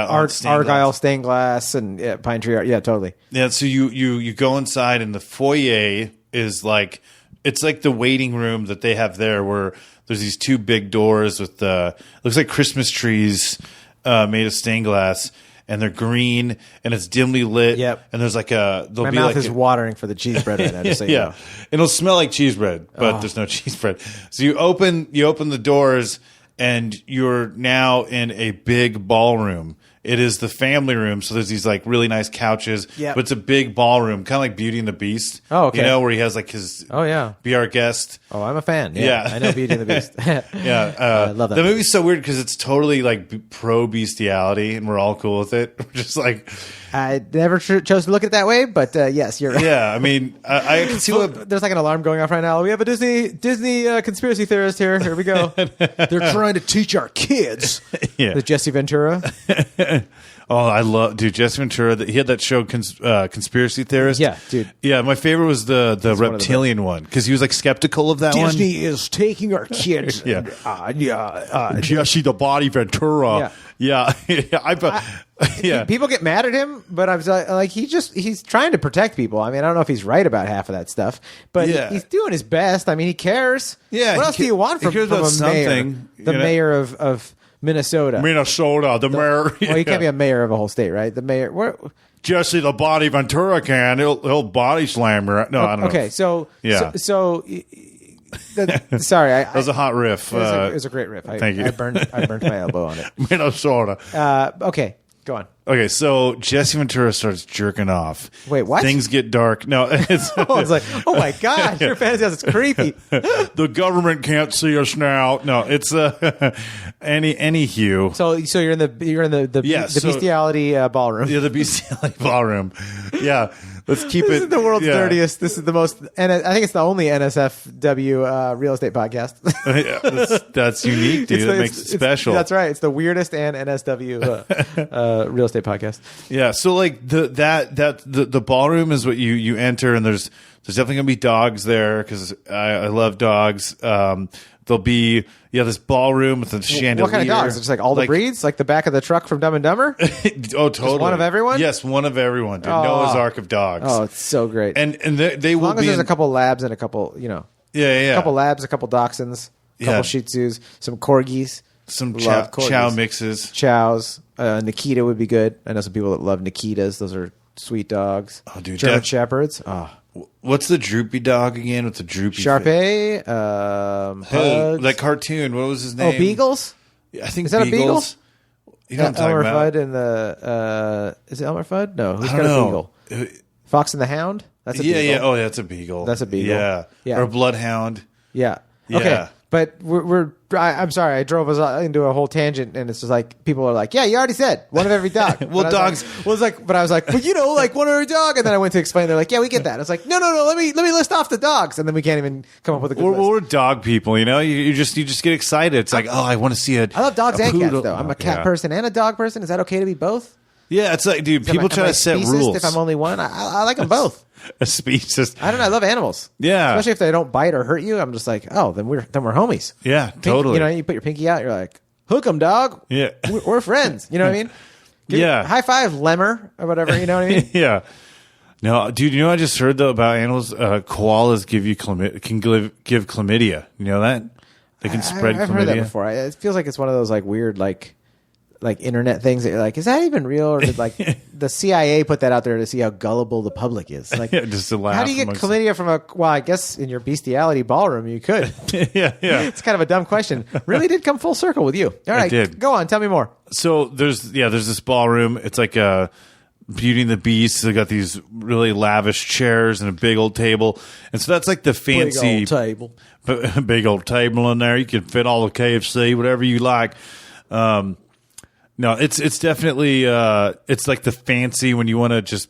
on stained Argyle glass. stained glass and pine tree art. Yeah, totally. Yeah, so you go inside, and the foyer is like it's like the waiting room that they have there, where there's these two big doors with looks like Christmas trees made of stained glass. And they're green, and it's dimly lit. Yep. And there's like My mouth is watering for the cheese bread right now. Just so you know. It'll smell like cheese bread, but there's no cheese bread. So you open the doors, and you're now in a big ballroom. it is the family room. So there's these like really nice couches, Yep. but it's a big ballroom, kind of like Beauty and the Beast. Oh, okay. You know, where he has like his Oh yeah. be our guest. Oh, I'm a fan. Yeah. I know Beauty and the Beast. Yeah, I love that. The movie's so weird because it's totally like pro bestiality, and we're all cool with it. We're just like, I never chose to look at it that way, but yes, you're right. yeah. I mean, I can see what. There's like an alarm going off right now. We have a Disney conspiracy theorist here. Here we go. They're trying to teach our kids. Yeah. The Jesse Ventura. Oh, I love, dude, Jesse Ventura. He had that show, Conspiracy Theorist. Yeah, dude. Yeah, my favorite was the reptilian one because he was like skeptical of that one. Disney is taking our kids. Yeah. Jesse the Body Ventura. Yeah, yeah. People get mad at him, but I was like, he's trying to protect people. I mean, I don't know if he's right about half of that stuff, but Yeah. he's doing his best. I mean, he cares. Yeah, What he else do you want he from cares a about mayor? something, The you know? mayor of Minnesota. Minnesota, the mayor. Well, he can't be a mayor of a whole state, right? The mayor. Where, Jesse the Body Ventura can. He'll body slam you. No, I don't know. okay, so Yeah. sorry, That was a hot riff. it was a great riff. Thank you. I burned my elbow on it. Minnesota. Okay, go on. Okay, so Jesse Ventura starts jerking off. Wait, what? Things get dark. No, it's I was like, oh my god, your fantasy house is creepy. The government can't see us now. no, it's any hue. So you're in the Yeah, so- bestiality ballroom. Yeah, the bestiality ballroom. Yeah, let's keep This it. is the world's yeah. dirtiest. This is the most, and I think it's the only NSFW real estate podcast. Yeah, that's unique, dude. That makes it special. That's right. It's the weirdest and NSW real estate podcast. Yeah, so like the ballroom is what you enter, and there's definitely gonna be dogs there because I love dogs. There'll be this ballroom with a chandelier. What kind of dogs? Just like all the breeds, like the back of the truck from Dumb and Dumber. Oh, totally. one of everyone? Yes, one of everyone. Dude. Oh. Noah's Ark of dogs. Oh, it's so great. and they as will long as be there's in, a couple labs and a couple, yeah. a couple labs, a couple dachshunds, a couple Yeah. Shih Tzus, some corgis, some Love corgis. chow mixes. chows. Nikita would be good. I know some people that love Nikitas. Those are sweet dogs. Oh, dude, German that- Shepherds. Oh. What's the droopy dog again with the droopy? Sharpei. Hey, Pugs. that cartoon. What was his name? Oh, Beagles. I think Is that a beagle? Beagles. You know what I'm talking Elmer about? Fudd and the is it Elmer Fudd? No, who's I got don't a know. beagle? Fox and the Hound. That's a Yeah, beagle. yeah. Oh, that's a beagle. That's a beagle. Yeah, Yeah. Or a bloodhound. Yeah. Yeah. Okay. But I'm sorry, I drove us into a whole tangent, and it's just like people are like, "Yeah, you already said one of every dog." Well, But dogs. I was like, "Well, like one of every dog," and then I went to explain. They're like, "Yeah, we get that." I was like, "No, let me list off the dogs," and then we can't even come up with a good list. We're dog people, you know. You just get excited. It's like, oh, I want to see it. I love dogs and cats, poodle. though. I'm a cat Yeah. person and a dog person. Is that okay to be both? Yeah, it's like, dude, people Am try I to set speciesist rules. If I'm only one, I like them both. A species. I don't know. I love animals. Yeah. Especially if they don't bite or hurt you. I'm just like, oh, then we're homies. Yeah, totally. You know, you put your pinky out. You're like, hook 'em, dog. Yeah. We're friends. You know what I mean? Yeah. High five, lemur or whatever. You know what I mean? Yeah. No, dude. You know what I just heard though about animals? Koalas give give chlamydia. You know that they can spread I've chlamydia. heard that before. It feels like it's one of those like weird like internet things that you're like, is that even real? Or did like the CIA put that out there to see how gullible the public is? Like, Yeah, just to laugh how do you get amongst- chlamydia from well, I guess in your bestiality ballroom you could. yeah. It's kind of a dumb question. Really did come full circle with you. All right, did. go on. Tell me more. So there's this ballroom. It's like a Beauty and the Beast. They got these really lavish chairs and a big old table, and so that's like the fancy table. big old table in there. You can fit all the KFC, whatever you like. No, it's definitely it's like the fancy when you want to just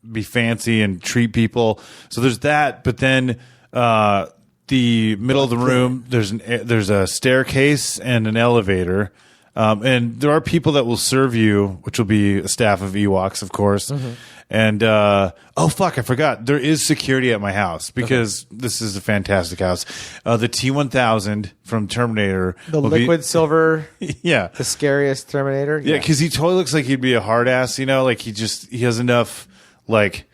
be fancy and treat people. So there's that, but then the middle of the room there's a staircase and an elevator. And there are people that will serve you, which will be a staff of Ewoks, of course. Mm-hmm. And oh fuck, I forgot. There is security at my house because this is a fantastic house. The T-1000 from Terminator, The will liquid silver, yeah, the scariest Terminator. yeah, because he totally looks like he'd be a hard ass. You know, like he has enough like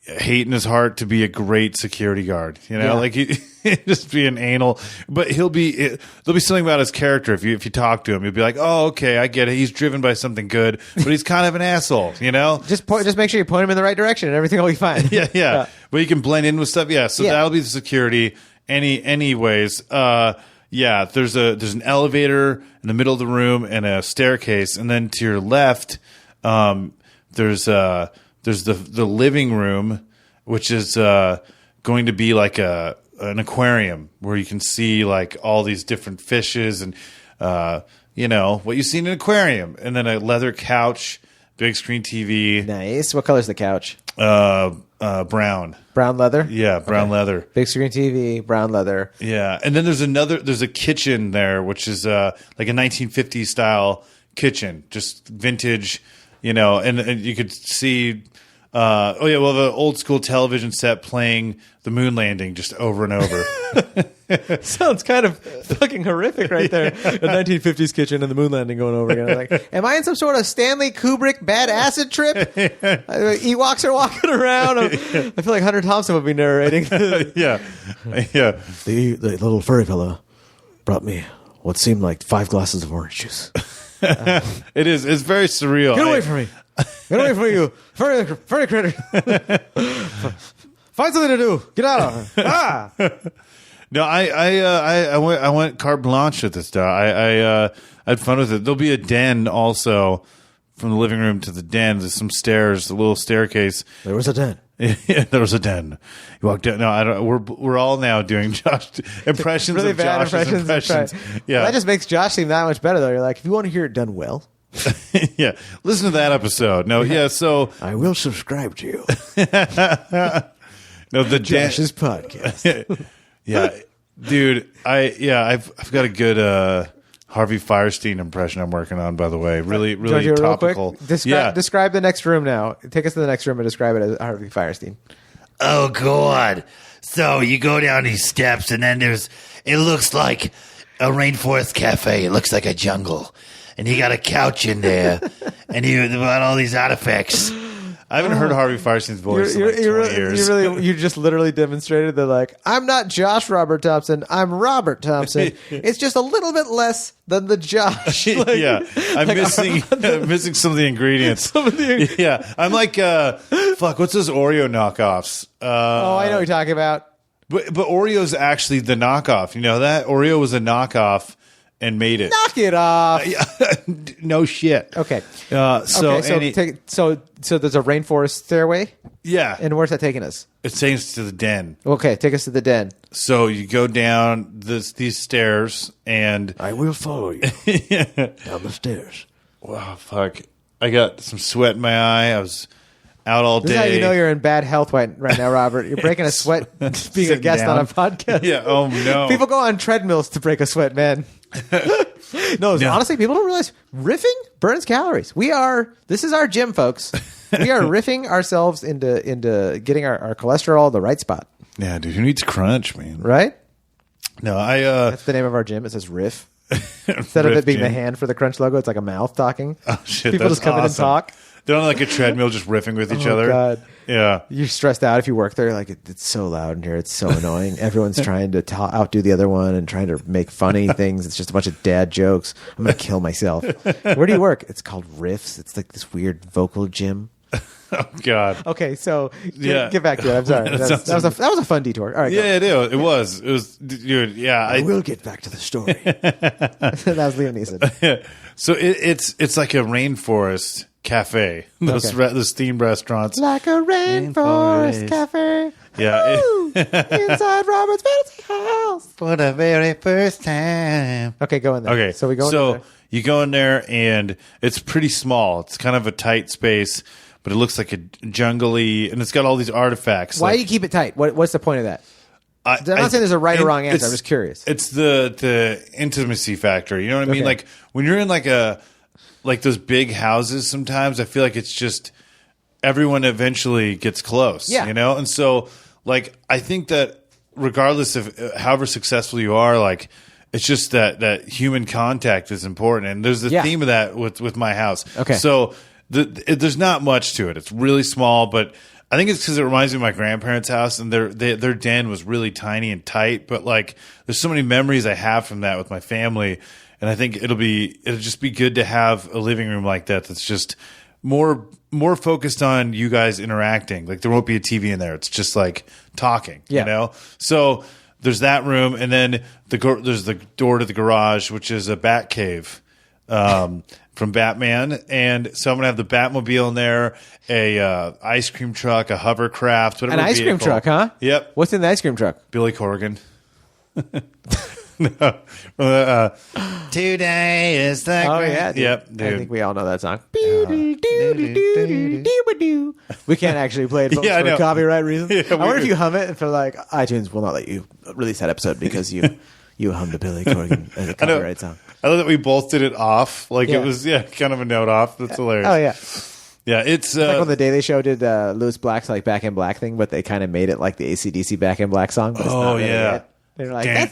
hate in his heart to be a great security guard. You know, Yeah. like he just be an anal, but there'll be something about his character if you talk to him, you'll be like, oh, okay, I get it. He's driven by something good, but he's kind of an asshole. You know, Just make sure you point him in the right direction, and everything will be fine. yeah. But you can blend in with stuff. Yeah, so Yeah. that'll be the security. Anyways, Yeah, there's an elevator in the middle of the room and a staircase, and then to your left, there's the living room, which is going to be like an aquarium where you can see like all these different fishes and what you see in an aquarium, and then a leather couch, big screen TV. Nice. What color's the couch? Brown. Brown leather? Yeah, brown leather. Big screen TV, brown leather. Yeah. And then there's a kitchen there, which is like a 1950s style kitchen, just vintage, and you could see, the old school television set playing the moon landing just over and over. Sounds kind of fucking horrific right there. A 1950s kitchen and the moon landing going over again. Like, am I in some sort of Stanley Kubrick bad acid trip? Ewoks are walking around. I feel like Hunter Thompson would be narrating. Yeah. The little furry fella brought me what seemed like 5 glasses of orange juice. It is. It's very surreal. Get away from me. Get away from you. Furry critter. Find something to do. Get out of here. Ah! No, I went carte blanche with this dog. I had fun with it. There'll be a den also from the living room to the den. There's some stairs, a little staircase. There was a den. Yeah, there was a den. You walked down. No, I don't. We're all now doing Josh impressions Really of bad Josh's impressions. Yeah, that just makes Josh seem that much better. Though you're like, if you want to hear it done well, yeah, listen to that episode. No, yeah. So I will subscribe to you. No, the Josh's podcast. Yeah, dude. I've got a good Harvey Firestein impression I'm working on. By the way, really topical. Real quick? Describe the next room now. Take us to the next room and describe it as Harvey Firestein. Oh, God. So you go down these steps, and then it looks like a rainforest cafe. It looks like a jungle. And you got a couch in there, and you got all these artifacts. I haven't heard Harvey Firestein's voice in like 20 years. You just literally demonstrated that, like, I'm not Josh Robert Thompson. I'm Robert Thompson. It's just a little bit less than the Josh. Like, yeah, I'm missing some of the ingredients. Yeah, I'm like, fuck, what's those Oreo knockoffs? I know what you're talking about. But Oreo's actually the knockoff. You know that? Oreo was a knockoff and made it. Knock it off. No shit. Okay. So there's a rainforest stairway. Yeah. And where's that taking us? It's taking us to the den. Okay, take us to the den. So you go down these stairs, and I will follow you down the stairs. Wow, fuck! I got some sweat in my eye. I was out all day. This is how you know you're in bad health right now, Robert. You're breaking a sweat being a guest on a podcast. Yeah. Oh no. People go on treadmills to break a sweat, man. Honestly, people don't realize riffing burns calories. This is our gym, folks. We are riffing ourselves into getting our cholesterol in the right spot. Yeah, dude, who needs crunch, man? Right? No, that's the name of our gym. It says riff. Instead of it being the hand for the crunch logo, it's like a mouth talking. Oh shit! People just come in and talk. They're on like a treadmill, just riffing with each other. God. Yeah, you're stressed out if you work there. Like it's so loud in here. It's so annoying. Everyone's trying to outdo the other one and trying to make funny things. It's just a bunch of dad jokes. I'm gonna kill myself. Where do you work? It's called Riffs. It's like this weird vocal gym. Oh God. Okay, so get back to it. I'm sorry. That was a fun detour. All right. Yeah, it was. It was, dude. Yeah, I will get back to the story. That was Liam Neeson. So it's like a rainforest cafe. Those themed restaurants, like a rainforest cafe. Yeah, inside Robert's fantasy house for the very first time. Okay, go in there. Okay, so we go. So you go in there, and it's pretty small. It's kind of a tight space, but it looks like a jungly, and it's got all these artifacts. Why do you keep it tight? What's the point of that? I'm not saying there's a right or wrong answer. I'm just curious. It's the intimacy factor. You know what I mean? Like when you're in like those big houses, sometimes I feel like it's just everyone eventually gets close. Yeah. You know? And so like I think that regardless of however successful you are, like it's just that human contact is important. And there's the theme of that with my house. Okay. So there's not much to it. It's really small, but I think it's because it reminds me of my grandparents' house, and their den was really tiny and tight. But like, there's so many memories I have from that with my family, and I think it'll just be good to have a living room like that. That's just more focused on you guys interacting. Like there won't be a TV in there. It's just like talking. Yeah. You know. So there's that room, and then there's the door to the garage, which is a bat cave from Batman. And so I'm gonna have the Batmobile in there, a ice cream truck, a hovercraft, whatever. An ice cream truck, huh? Yep. What's in the ice cream truck? Billy Corgan. Today is the Oh yeah, dude. Yep, I dude. think we all know that song. We can't actually play it folks, Yeah, I for know. copyright reasons. Yeah, I wonder we- if you hum it and feel like iTunes will not let you release that episode because you hummed a Billy Corgan as a I know. copyright song. I love that we both did it off. Like Yeah. it was, kind of a note off. That's hilarious. Oh yeah, Yeah, it's like when the Daily Show did Louis Black's like Back in Black thing, but they kind of made it like the AC/DC Back in Black song. But it's not really yeah. it. They're like Damn.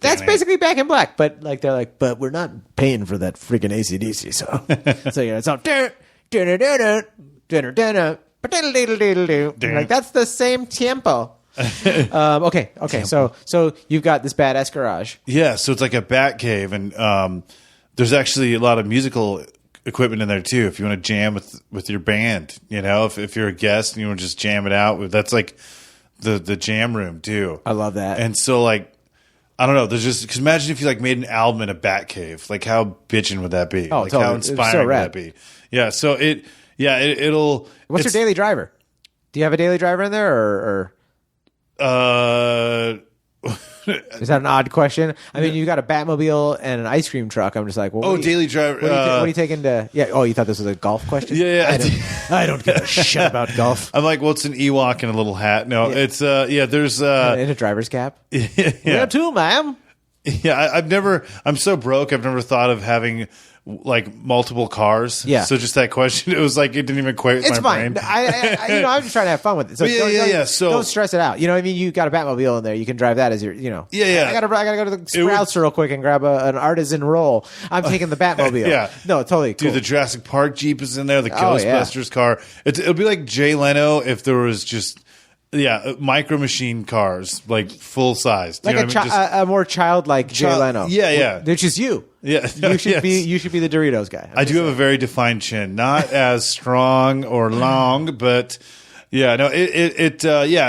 that's basically Back in Black, but like they're like, but we're not paying for that freaking AC/DC, so it's all like that's the same tempo. Okay, so you've got this badass garage. Yeah, so it's like a bat cave, and there's actually a lot of musical equipment in there too. If you want to jam with your band, if you're a guest and you want to just jam it out, that's like the jam room too. I love that. And so like, I don't know. There's just because imagine if you like made an album in a bat cave, like how bitchin' would that be? Oh, like totally. how It's so inspiring would rad. that be? Yeah. So it'll. What's your daily driver? Do you have a daily driver in there, or is that an odd question? I mean, you got a Batmobile and an ice cream truck. I'm just like, well, daily driver. What are you taking to? Yeah. Oh, you thought this was a golf question? Yeah. I don't give a shit about golf. I'm like, well, it's an Ewok and a little hat. No, it's there's In a driver's cap. Yeah, too, ma'am. Yeah, I'm so broke. I've never thought of having like multiple cars. Yeah. So just that question, it was like, it didn't even quite with It's my fine. brain. I'm just trying to have fun with it. So So don't stress it out. You know what I mean? You got a Batmobile in there. You can drive that as your, Yeah. I gotta go to the Sprouts real quick and grab an artisan roll. I'm taking the Batmobile. Yeah. No, totally cool. Dude, the Jurassic Park Jeep is in there. The Oh, yeah. Ghostbusters car. It'll be like Jay Leno if there was just micro machine cars, like full size. like a more childlike Jay Leno. Yeah. Which is you. Yeah. You should Yes. be the Doritos guy. I do have a very defined chin, not as strong or long, but yeah, no,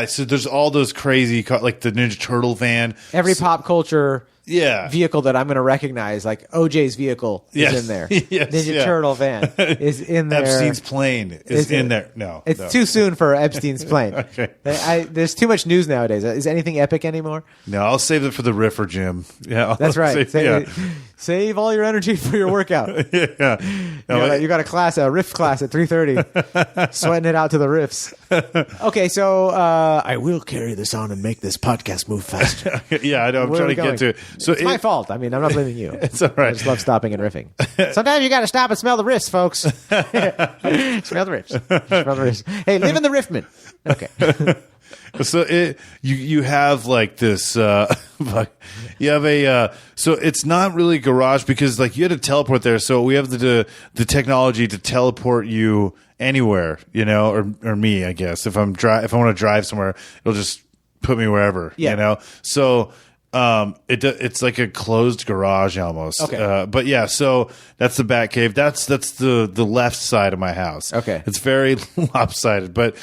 So there's all those crazy, like the Ninja Turtle van. Every pop culture Yeah. vehicle that I'm going to recognize, like OJ's vehicle is Yes. in there. Yes, Ninja yeah. Turtle van is in there. Epstein's plane is in it- there. No, It's no. too soon for Epstein's plane. Okay. There's too much news nowadays. Is anything epic anymore? No, I'll save it for the Riffer, Jim. Yeah, That's right. Save, Save all your energy for your workout. yeah. No, You got a riff class at 3:30, sweating it out to the riffs. Okay, so I will carry this on and make this podcast move faster. yeah, I know. I'm Where are trying we to going? get to it. So It's my fault. I mean, I'm not blaming you. It's all right. I just love stopping and riffing. Sometimes you got to stop and smell the riffs, folks. Smell the riffs. Smell the riffs. Hey, live in the riffman. Okay. So you have like this you have a so it's not really a garage because like you had to teleport there, so we have the technology to teleport you anywhere, or me, I guess. If I want to drive somewhere, it'll just put me wherever. Yeah. So it's like a closed garage almost. Okay. But yeah, so that's the Batcave. That's the left side of my house. Okay. It's very lopsided, but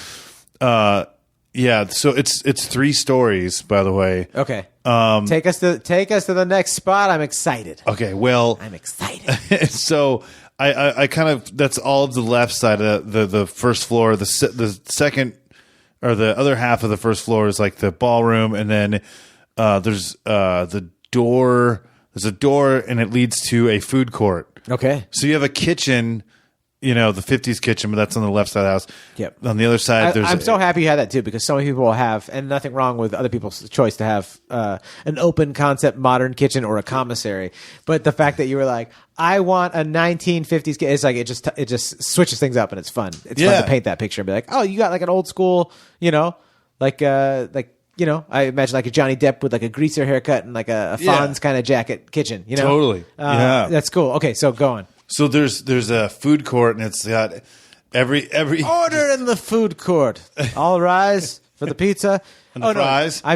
yeah, so it's 3 stories, by the way. Okay. Take us to the next spot. I'm excited. Okay, well, I'm excited. so I kind of, that's all of the left side of the first floor. The second, or the other half of the first floor is like the ballroom, and then there's the door. There's a door, and it leads to a food court. Okay. So you have a kitchen. The 50s kitchen, but that's on the left side of the house. Yep. On the other side, I'm so happy you had that too, because so many people will have, and nothing wrong with other people's choice to have an open concept modern kitchen or a commissary. But the fact that you were like, I want a 1950s kitchen, it's like it just switches things up and it's fun. It's fun to paint that picture and be like, oh, you got like an old school, like I imagine like a Johnny Depp with like a greaser haircut and like a Fonz kind of jacket kitchen. Totally. Yeah. That's cool. Okay, so go on. So there's a food court, and it's got every Order in the food court. All rise for the pizza. And the fries. No,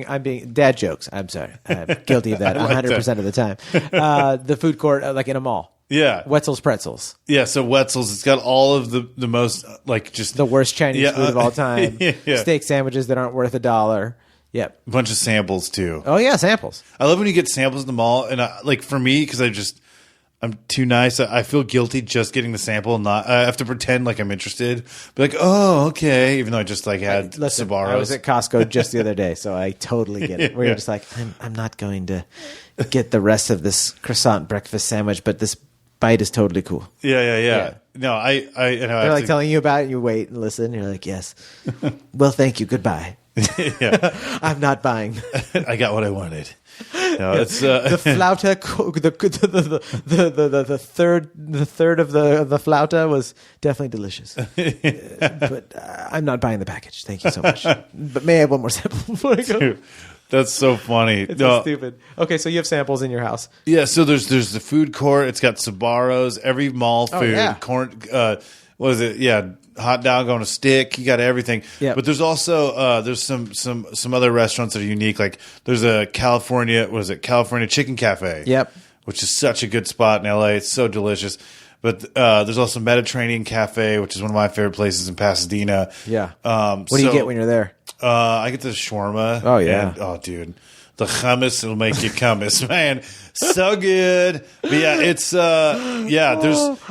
I'm being dad jokes. I'm sorry. I'm guilty of that I like 100% of the time. The food court, like in a mall. Yeah. Wetzel's Pretzels. Yeah, so Wetzel's, it's got all of the most, like, just The worst Chinese food of all time. Yeah. Steak sandwiches that aren't worth $1. Yep. A bunch of samples too. Oh yeah, samples. I love when you get samples in the mall, and like for me, because I'm too nice. I feel guilty just getting the sample, and not I have to pretend like I'm interested. Be like, oh, okay, even though I just like had Sbarros. I was at Costco just the other day, so I totally get it. Where you're just like, I'm not going to get the rest of this croissant breakfast sandwich, but this bite is totally cool. Yeah. No, They're like telling you about it, and you wait and listen. And you're like, yes. Well, thank you. Goodbye. I'm not buying. I got what I wanted. No, it's the flauta, the third of the flauta was definitely delicious. But I'm not buying the package. Thank you so much. But may I have one more sample before I go? Dude, that's so funny. It's so stupid. Okay, so you have samples in your house. Yeah, so there's the food court. It's got Sbarros, every mall food, corn. What is it? Yeah, hot dog on a stick. You got everything. Yeah. But there's also there's some other restaurants that are unique. Like there's a California Chicken Cafe. Yep. Which is such a good spot in LA. It's so delicious. But there's also Mediterranean Cafe, which is one of my favorite places in Pasadena. Yeah. What do you get when you're there? I get the shawarma. Oh yeah. And, dude. The hummus will make you hummus, man. So good. But yeah, it's there's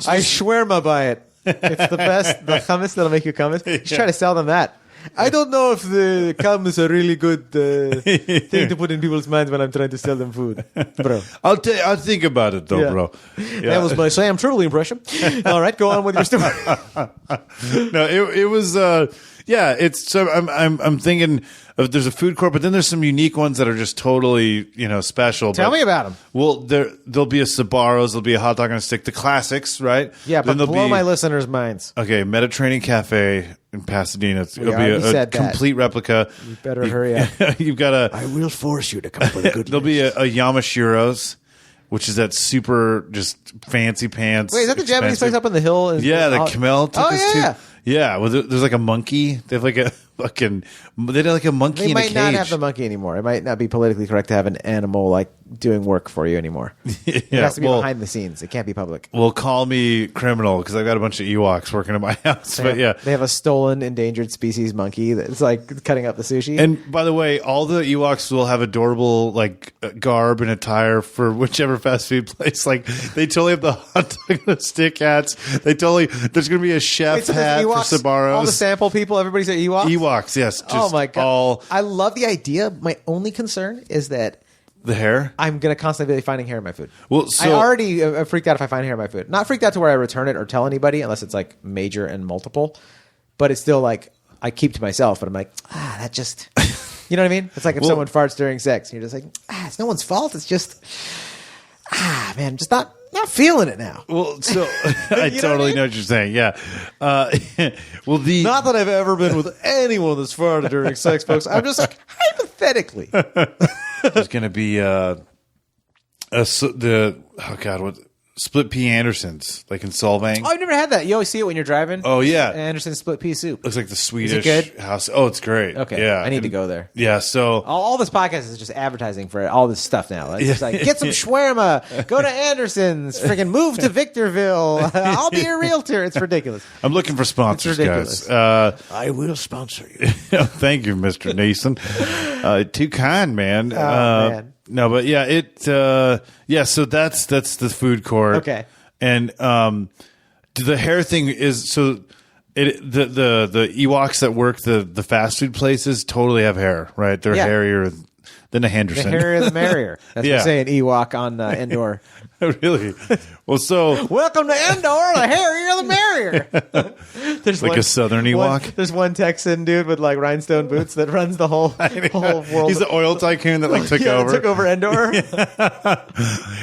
I shawarma by it. It's the best. The hummus that'll make you hummus. Just try to sell them that. I don't know if the hummus is a really good thing to put in people's minds when I'm trying to sell them food, bro. I'll think about it though, bro. Yeah. That was my Sam Tripoli impression. All right, go on with your story. No, it was. It's. So I'm thinking of, there's a food court, but then there's some unique ones that are just totally special. Tell me about them. Well, there'll be a Sbarros, there'll be a hot dog on a stick, the classics, right? Yeah, but blow my listeners' minds. Okay, Mediterranean Cafe in Pasadena. It'll be a complete replica. You better hurry up. You've got I will force you to come up with a good. There'll be a Yamashiro's, which is that super just fancy pants. Wait, is that the Japanese place up on the hill? The Kamel took us to. Yeah, well, there's like a monkey. They have like a fucking. They did like a monkey in a cage. They might not have the monkey anymore. It might not be politically correct to have an animal like doing work for you anymore. It has to be behind the scenes. It can't be public. Well, call me criminal because I've got a bunch of Ewoks working at my house. They have a stolen endangered species monkey that's like cutting up the sushi. And by the way, all the Ewoks will have adorable like garb and attire for whichever fast food place. Like they totally have the hot dog on a stick hats. There's going to be a chef hat for Sbarros. All the sample people, everybody's at Ewoks. Ewoks, yes. Oh my god! I love the idea. My only concern is that the hair. I'm going to constantly be finding hair in my food. Well, I already freaked out if I find hair in my food. Not freaked out to where I return it or tell anybody unless it's like major and multiple. But it's still like I keep to myself. But I'm like, that just, you know what I mean? It's like if someone farts during sex, and you're just like, it's no one's fault. It's just, man, just not feeling it now. Well, so I totally know what you're saying. Yeah. Not that I've ever been with anyone that's farted during sex, folks. I'm just like hypothetically. There's going to be split pea Andersons, like in Solvang. Oh, I've never had that. You always see it when you're driving. Oh yeah, Anderson split pea soup. Looks like the Swedish house. Oh, it's great. Okay, yeah, I need to go there. Yeah, so all this podcast is just advertising for all this stuff now. It's just like get some shawarma, go to Anderson's, freaking move to Victorville. I'll be your realtor. It's ridiculous. I'm looking for sponsors, guys. I will sponsor you. Thank you, Mr. Nason. Too kind, man. Man. No, but yeah, so that's the food court. Okay. And the hair thing is the Ewoks that work the fast food places totally have hair, right? They're hairier than a Henderson. The hairier the merrier. That's what I'm saying, Ewok on Endor. Really? Well, so welcome to Endor, the hairier the merrier. There's like a southern Ewok. There's one Texan dude with like rhinestone boots that runs the whole world. He's the oil tycoon that like took over. Took over Endor.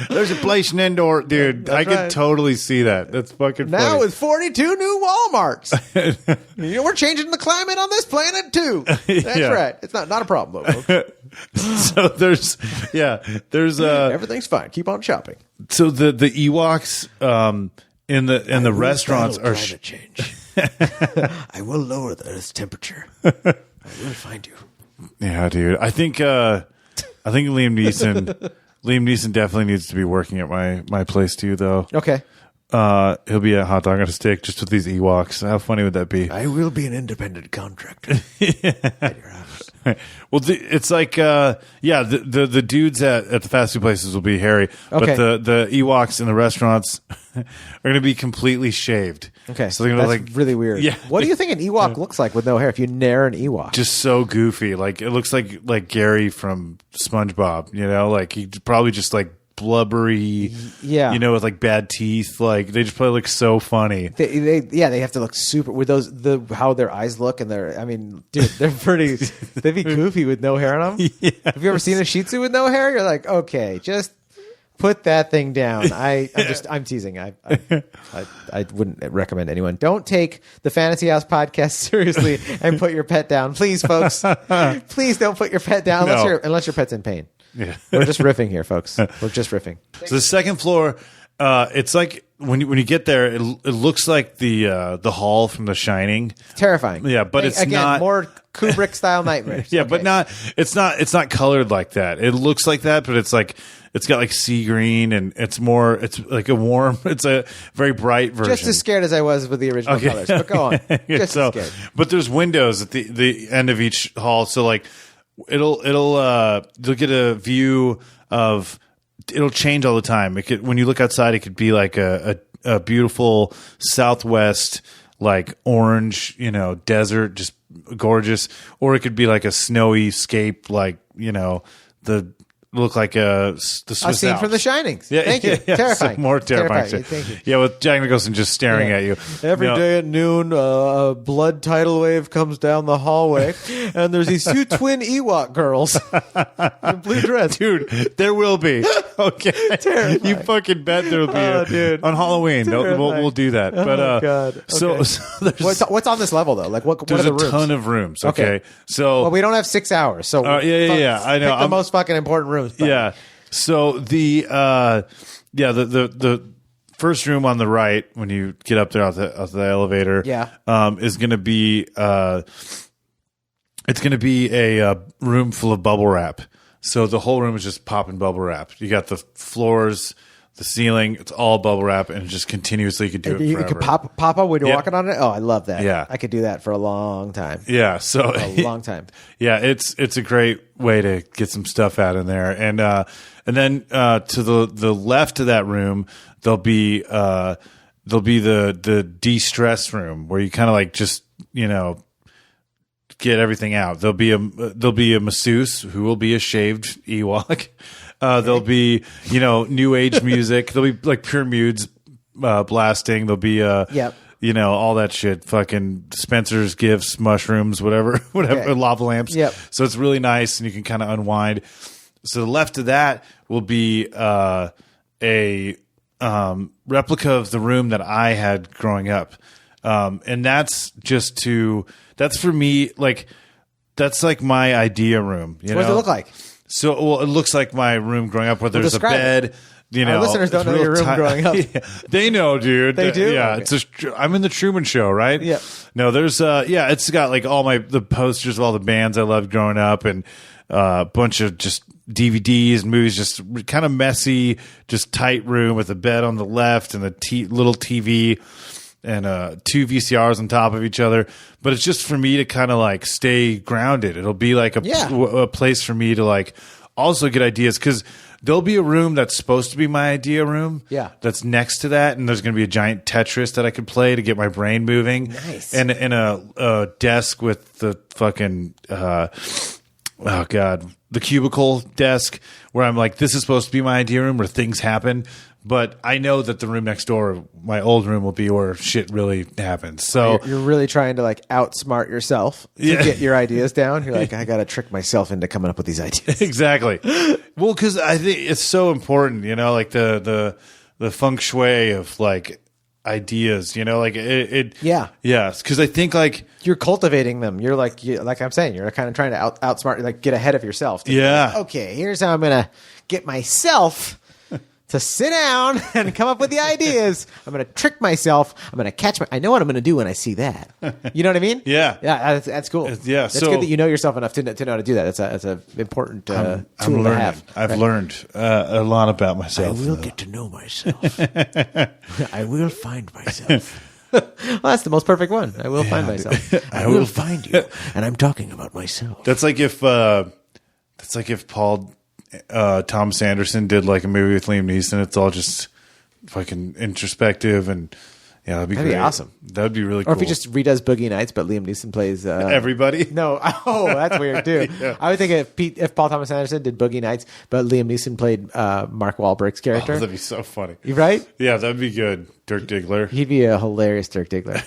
There's a place in Endor, dude. I could totally see that. That's fucking funny. Now with 42 new Walmarts. We're changing the climate on this planet too. That's right. It's not a problem though, folks. So there's everything's fine. Keep on shopping. So the Ewoks in the restaurants are climate change. I will lower the Earth's temperature. I will find you. Yeah, dude. I think Liam Neeson definitely needs to be working at my place too, though. Okay. he'll be a hot dog on a stick just with these Ewoks. How funny would that be? I will be an independent contractor at your house. Well, it's like, the dudes at the fast food places will be hairy, Okay. but the Ewoks in the restaurants are going to be completely shaved. Okay, so they're gonna that's really weird. Yeah, What do you think an Ewok looks like with no hair? If you nair an Ewok, just so goofy. Like it looks like Gary from SpongeBob. You know, like he probably just like blubbery. Yeah. You know, with like bad teeth. Like they just probably look so funny. they have to look super with how their eyes look and dude, they're pretty. They'd be goofy with no hair on them. Yeah. Have you ever seen a Shih Tzu with no hair? You're like, okay, just put that thing down. I'm teasing. I wouldn't recommend anyone. Don't take the Fantasy House podcast seriously and put your pet down, please, folks. Please don't put your pet down unless your pet's in pain. Yeah. We're just riffing here, folks. We're just riffing. So the second floor, it's like when you get there, it looks like the hall from The Shining. Terrifying. Yeah, but it's again, not more Kubrick style nightmares. Yeah, Okay. but it's not colored like that. It looks like that, but it's got like sea green and it's like it's a very bright version. Just as scared as I was with the original colors. But go on. Just as scared. But there's windows at the end of each hall, so like you'll get a view of. It'll change all the time. When you look outside, it could be like a beautiful southwest, like orange, desert, just gorgeous, or it could be like a snowy scape, like look like the Swiss A scene Alps. from The Shining. Yeah, Thank you. yeah, Terrifying. so more terrifying. Thank you. Yeah, with Jack Nicholson just staring at you Every day at noon, a blood tidal wave comes down the hallway, and there's these two twin Ewok girls in blue dress. Dude, there will be. Okay, Terrifying. you fucking bet there will be. Oh, dude. On Halloween, we'll do that. But Oh, God. so Okay. there's, What's on this level though? Like what are there's the a rooms? ton of rooms. Okay, so Well, we don't have 6 hours, so yeah. I know. Pick the most fucking important rooms. But Yeah. So the first room on the right when you get up there out the elevator, is going to be it's going to be a room full of bubble wrap. So the whole room is just popping bubble wrap. You got the floors, the ceiling, it's all bubble wrap, and just continuously you could do it you forever. could pop up when you're Yeah. walking on it. Oh, I love that. Yeah. I could do that for a long time. Yeah, so A long time. Yeah, it's a great way to get some stuff out in there, and then to the left of that room there'll be the de-stress room where you kind of like just get everything out. There'll be a masseuse who will be a shaved Ewok. There'll be new age music. There'll be like pure moods blasting. There'll be all that shit, fucking dispensers, gifts, mushrooms, whatever, Okay. lava lamps. Yep. So it's really nice, and you can kind of unwind. So the left of that will be a replica of the room that I had growing up, and that's for me, like that's like my idea room. What does it look like? So, well, it looks like my room growing up, where there's a describe bed. it. Our listeners don't it's know real your room growing up. Yeah, they know, dude. They do? Yeah, Okay. I'm in the Truman Show, right? Yeah. No, there's it's got like all the posters of all the bands I loved growing up, and a bunch of just DVDs and movies, just kind of messy, just tight room with a bed on the left and a little TV and two VCRs on top of each other. But it's just for me to kind of like stay grounded. It'll be like a place for me to like also get ideas, because there'll be a room that's supposed to be my idea room. Yeah. That's next to that, and there's going to be a giant Tetris that I could play to get my brain moving. Nice. And a desk with the fucking the cubicle desk where I'm like, this is supposed to be my idea room where things happen. But I know that the room next door, my old room, will be where shit really happens. So You're really trying to like outsmart yourself to get your ideas down. You're like, I got to trick myself into coming up with these ideas. Exactly. Well, because I think it's so important, like the feng shui of like ideas, like it. Yeah. Yes, because I think like You're cultivating them. You're like I'm saying, you're kind of trying to outsmart, like get ahead of yourself. To be Yeah. like, okay, here's how I'm going to get myself to sit down and come up with the ideas. I'm going to trick myself. I'm going to catch I know what I'm going to do when I see that. You know what I mean? Yeah. Yeah, that's cool. Yeah, That's so- good that you know yourself enough to know how to do that. That's an important tool to have. I've learned a lot about I myself. will get to know myself. I will find myself. Well, that's the most perfect one. I will find myself. I will find you. And I'm talking about myself. That's like if Paul Thomas Anderson did like a movie with Liam Neeson. It's all just fucking introspective and that'd be awesome. That'd be really cool. Or if he just redoes Boogie Nights, but Liam Neeson plays everybody. No, that's weird too. Yeah. I would think if Paul Thomas Anderson did Boogie Nights, but Liam Neeson played Mark Wahlberg's character. Oh, that'd be so funny. You right? Yeah, that'd be good. Dirk Diggler. He'd be a hilarious Dirk Diggler.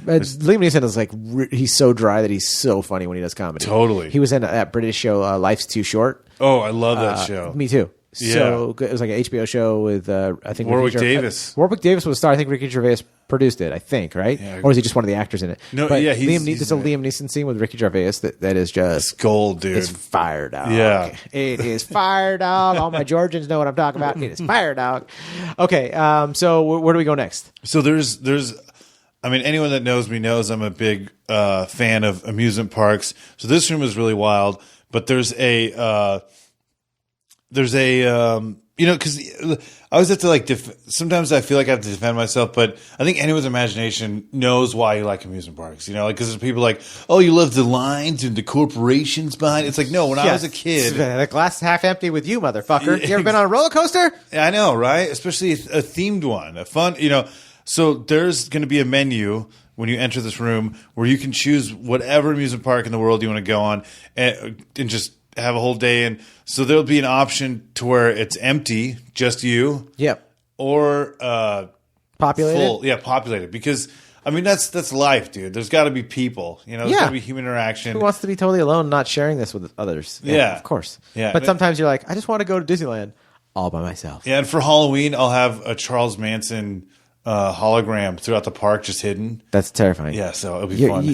But Liam Neeson is like he's so dry that he's so funny when he does comedy. Totally. He was in that British show Life's Too Short. Oh, I love that show. Me too. Yeah. So good. It was like an HBO show with I think Warwick Ricky Davis. Warwick Davis was the star. I think Ricky Gervais produced it. I think right, Yeah. or is he just one of the actors in it? No, but yeah, there's a Liam Neeson scene with Ricky Gervais that is just Gold, dude. it's fire dog. Yeah. It is fire dog. All my Georgians know what I'm talking about. It is fire dog. Okay, so where do we go next? So there's I mean, anyone that knows me knows I'm a big fan of amusement parks. So this room is really wild, but there's a because I always have to like. Sometimes I feel like I have to defend myself, but I think anyone's imagination knows why you like amusement parks. You know, like because there's people like, oh, you love the lines and the corporations behind it. It's like, no, when I was a kid, the glass is half empty with you, motherfucker. You ever been on a roller coaster? I know, right? Especially a themed one, a fun, So there's going to be a menu when you enter this room where you can choose whatever amusement park in the world you want to go on and just have a whole day. And so there'll be an option to where it's empty, just you. Yep. Or Populated? full. Yeah, populated. Because, I mean, that's life, dude. There's got to be people. There's got to be human interaction. Who wants to be totally alone, not sharing this with others? Yeah. Of course. Yeah. But sometimes you're like, I just want to go to Disneyland all by myself. Yeah, and for Halloween, I'll have a Charles Manson hologram throughout the park just hidden. That's terrifying. Yeah, so it'll be fun.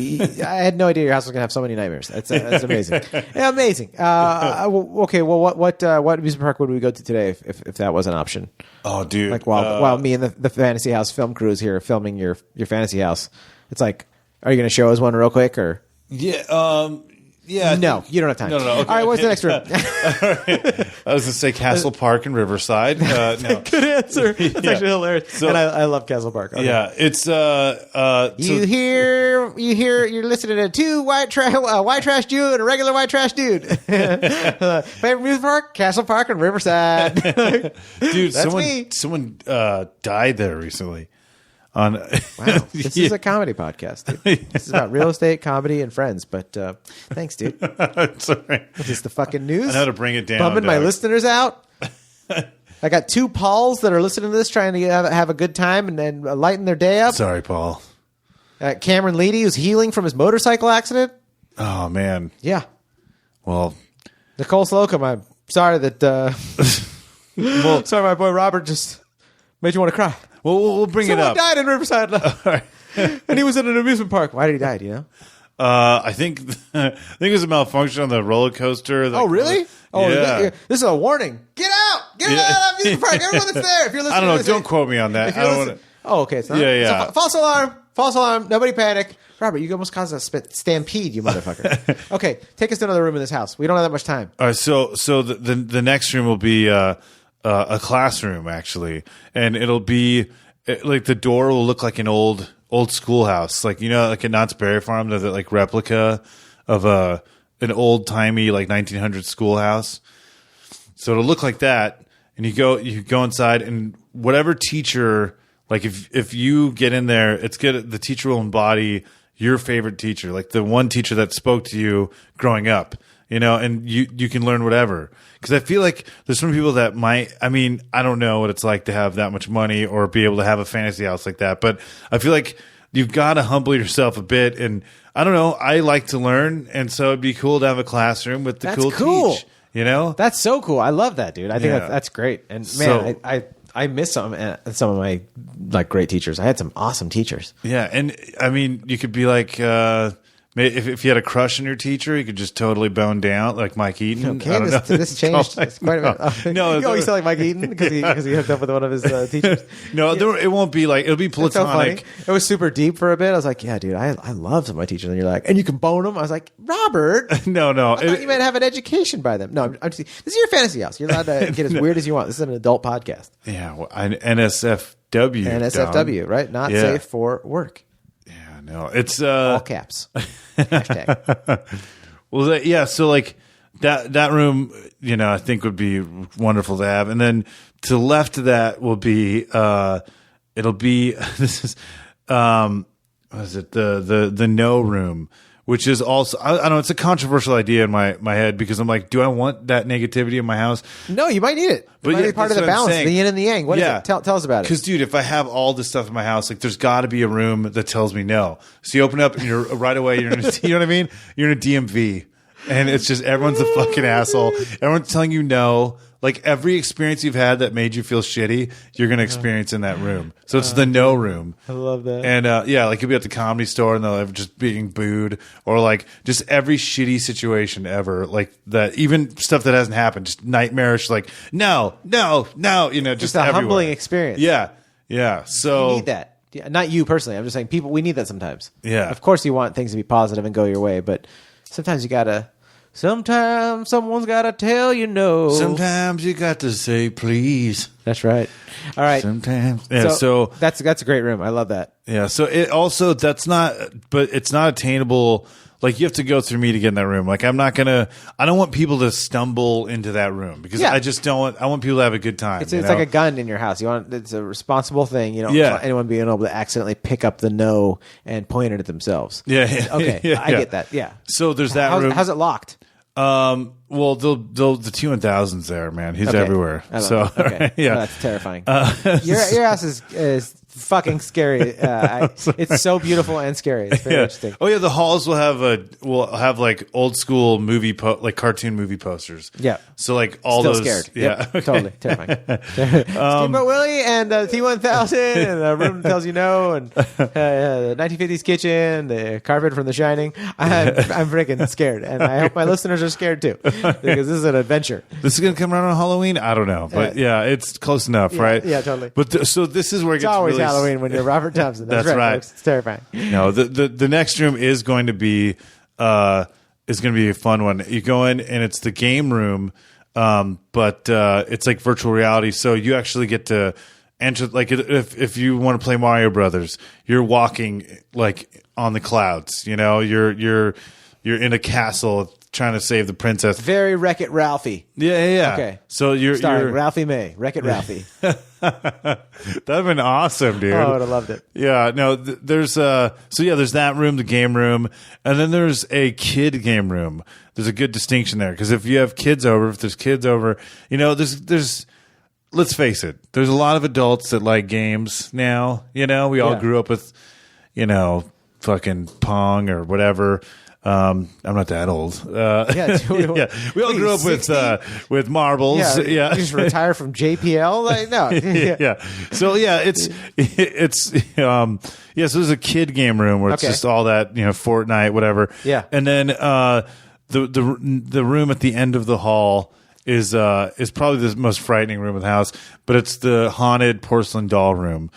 I had no idea your house was going to have so many nightmares. That's amazing. Yeah, amazing. Okay, well, what amusement park would we go to today if that was an option? Oh, dude. Like while me and the Fantasy House film crew is here filming your Fantasy House, it's like, are you going to show us one real quick or? Yeah, yeah. No, you don't have time. No. Okay. All right, what's the next room? I was going to say Castle Park in Riverside. No. Good answer. That's actually hilarious. So- and I love Castle Park. Okay. Yeah, it's You're listening to two white trash Jew and a regular white trash dude. Favorite amusement park? Castle Park and Riverside. dude. That's me. Someone died there recently. Wow, this is a comedy podcast, dude. This is about real estate, comedy, and friends. But thanks, dude. Sorry. Is this the fucking news? I know how to bring it down. Bumming my dog. listeners out. I got two Pauls that are listening to this, trying to have a good time and then lighten their day up. Sorry, Paul. Cameron Leedy, who's healing from his motorcycle accident. Oh man. Yeah. Well, Nicole Slocum, I'm sorry that. Sorry, my boy Robert just made you want to cry. we'll bring Someone it up. died in Riverside, and he was in an amusement park. Why did he die? Do you know? I think it was a malfunction on the roller coaster. Oh, really? Oh, yeah. this is a warning. Get out! Get out of the amusement park! Everyone that's there. If you're listening, I don't know. to this, Don't quote me on that. If I you're don't listening, want oh, okay. It's not, Yeah. So, false alarm! False alarm! Nobody panic. Robert, you almost caused a stampede, you motherfucker. Okay, take us to another room in this house. We don't have that much time. All right, so the next room will be a classroom actually, and it'll be like the door will look like an old schoolhouse, like like at Knott's Berry Farm, the like replica of an old timey like 1900s schoolhouse. So it'll look like that, and you go inside, and whatever teacher, like if you get in there, it's good. The teacher will embody your favorite teacher, like the one teacher that spoke to you growing up, and you can learn whatever. Because I feel like there's some people that I don't know what it's like to have that much money or be able to have a fantasy house like that, but I feel like you've got to humble yourself a bit. And I don't know, I like to learn, and so it'd be cool to have a classroom with the That's cool cool. teach. That's so cool. I love that, dude. I think Yeah. that's great. And So- man, I miss some of my like great teachers. I had some awesome teachers. Yeah, and I mean, you could be like If you had a crush on your teacher, you could just totally bone down like Mike Eaton. Okay, this changed quite a bit. No, you sound like Mike Eaton because he hooked up with one of his teachers. No, it won't be like it'll be platonic. So it was super deep for a bit. I was like, yeah, dude, I love some of my teachers. And you're like, and you can bone them. I was like, Robert, no, I thought you might have an education by them. No, I'm just, this is your fantasy house. You're allowed to get as weird as you want. This is an adult podcast. Yeah, well, NSFW. NSFW, right? Not safe for work. Yeah, no, it's all caps. Hashtag. Well, so like that room, I think would be wonderful to have, and then to the left of that will be it'll be this is what is it the no room, which is also I don't know, it's a controversial idea in my head because I'm like, do I want that negativity in my house? No, you might need it. It might be part of the balance, the yin and the yang. What is it? Tell us about it. Because, dude, if I have all this stuff in my house, like, there's got to be a room that tells me no. So you open up and you're right away, you know what I mean? You're in a DMV, and it's just everyone's a fucking asshole. Everyone's telling you no. Like, every experience you've had that made you feel shitty, you're going to experience in that room. So it's the no room. I love that. And, like, you'll be at the Comedy Store and they'll just being booed, or, like, just every shitty situation ever. Like, that, even stuff that hasn't happened, just nightmarish, like, no, just a everywhere. humbling experience. Yeah. So you need that. Yeah, not you personally. I'm just saying people, we need that sometimes. Yeah. Of course you want things to be positive and go your way, but sometimes you got to. Sometimes someone's got to tell you no. Sometimes you got to say please. That's right. All right. Sometimes. Yeah, so that's a great room. I love that. Yeah. So it also, it's not attainable. Like, you have to go through me to get in that room. Like, I don't want people to stumble into that room because I just don't, I want people to have a good time. It's like a gun in your house. It's a responsible thing. You don't want anyone being able to accidentally pick up the no and point it at themselves. Yeah. Okay. I get that. Yeah. So there's that room. How's it locked? Well, the T1000's there, man. He's everywhere. So okay. Yeah, well, that's terrifying. Your house is fucking scary. It's so beautiful and scary. It's very interesting. Oh yeah, the halls will have like old school like cartoon movie posters. Yeah. So like all Still those. Scared. Yeah. Yep. Totally terrifying. Steamboat Willie and T1000 and the room tells you no and the 1950s kitchen, the carpet from The Shining. I'm freaking scared, and I hope my listeners are scared too because this is an adventure. This is gonna come around on Halloween. I don't know, but it's close enough, right? Yeah, totally. But so this is where it it's gets always really Halloween when you're Robert Thompson. That's right. Folks. It's terrifying. No, the next room is going to be a fun one. You go in and it's the game room, but it's like virtual reality. So you actually get to enter. Like if you want to play Mario Brothers, you're walking like on the clouds. You're in a castle trying to save the princess. Very Wreck-It Ralphie. Yeah. Okay. So you're Ralphie May. Wreck-It Ralphie. That'd have been awesome, dude. Oh, I would have loved it. Yeah, no, there's there's that room, the game room, and then there's a kid game room. There's a good distinction there because if there's kids over, there's let's face it, there's a lot of adults that like games now. We all grew up with, fucking Pong or whatever. I'm not that old. We all grew up with marbles. Yeah. You just retire from JPL? Like, no. Yeah. So so there's a kid game room where it's just all that, Fortnite, whatever. Yeah. And then the room at the end of the hall is probably the most frightening room in the house, but it's the haunted porcelain doll room.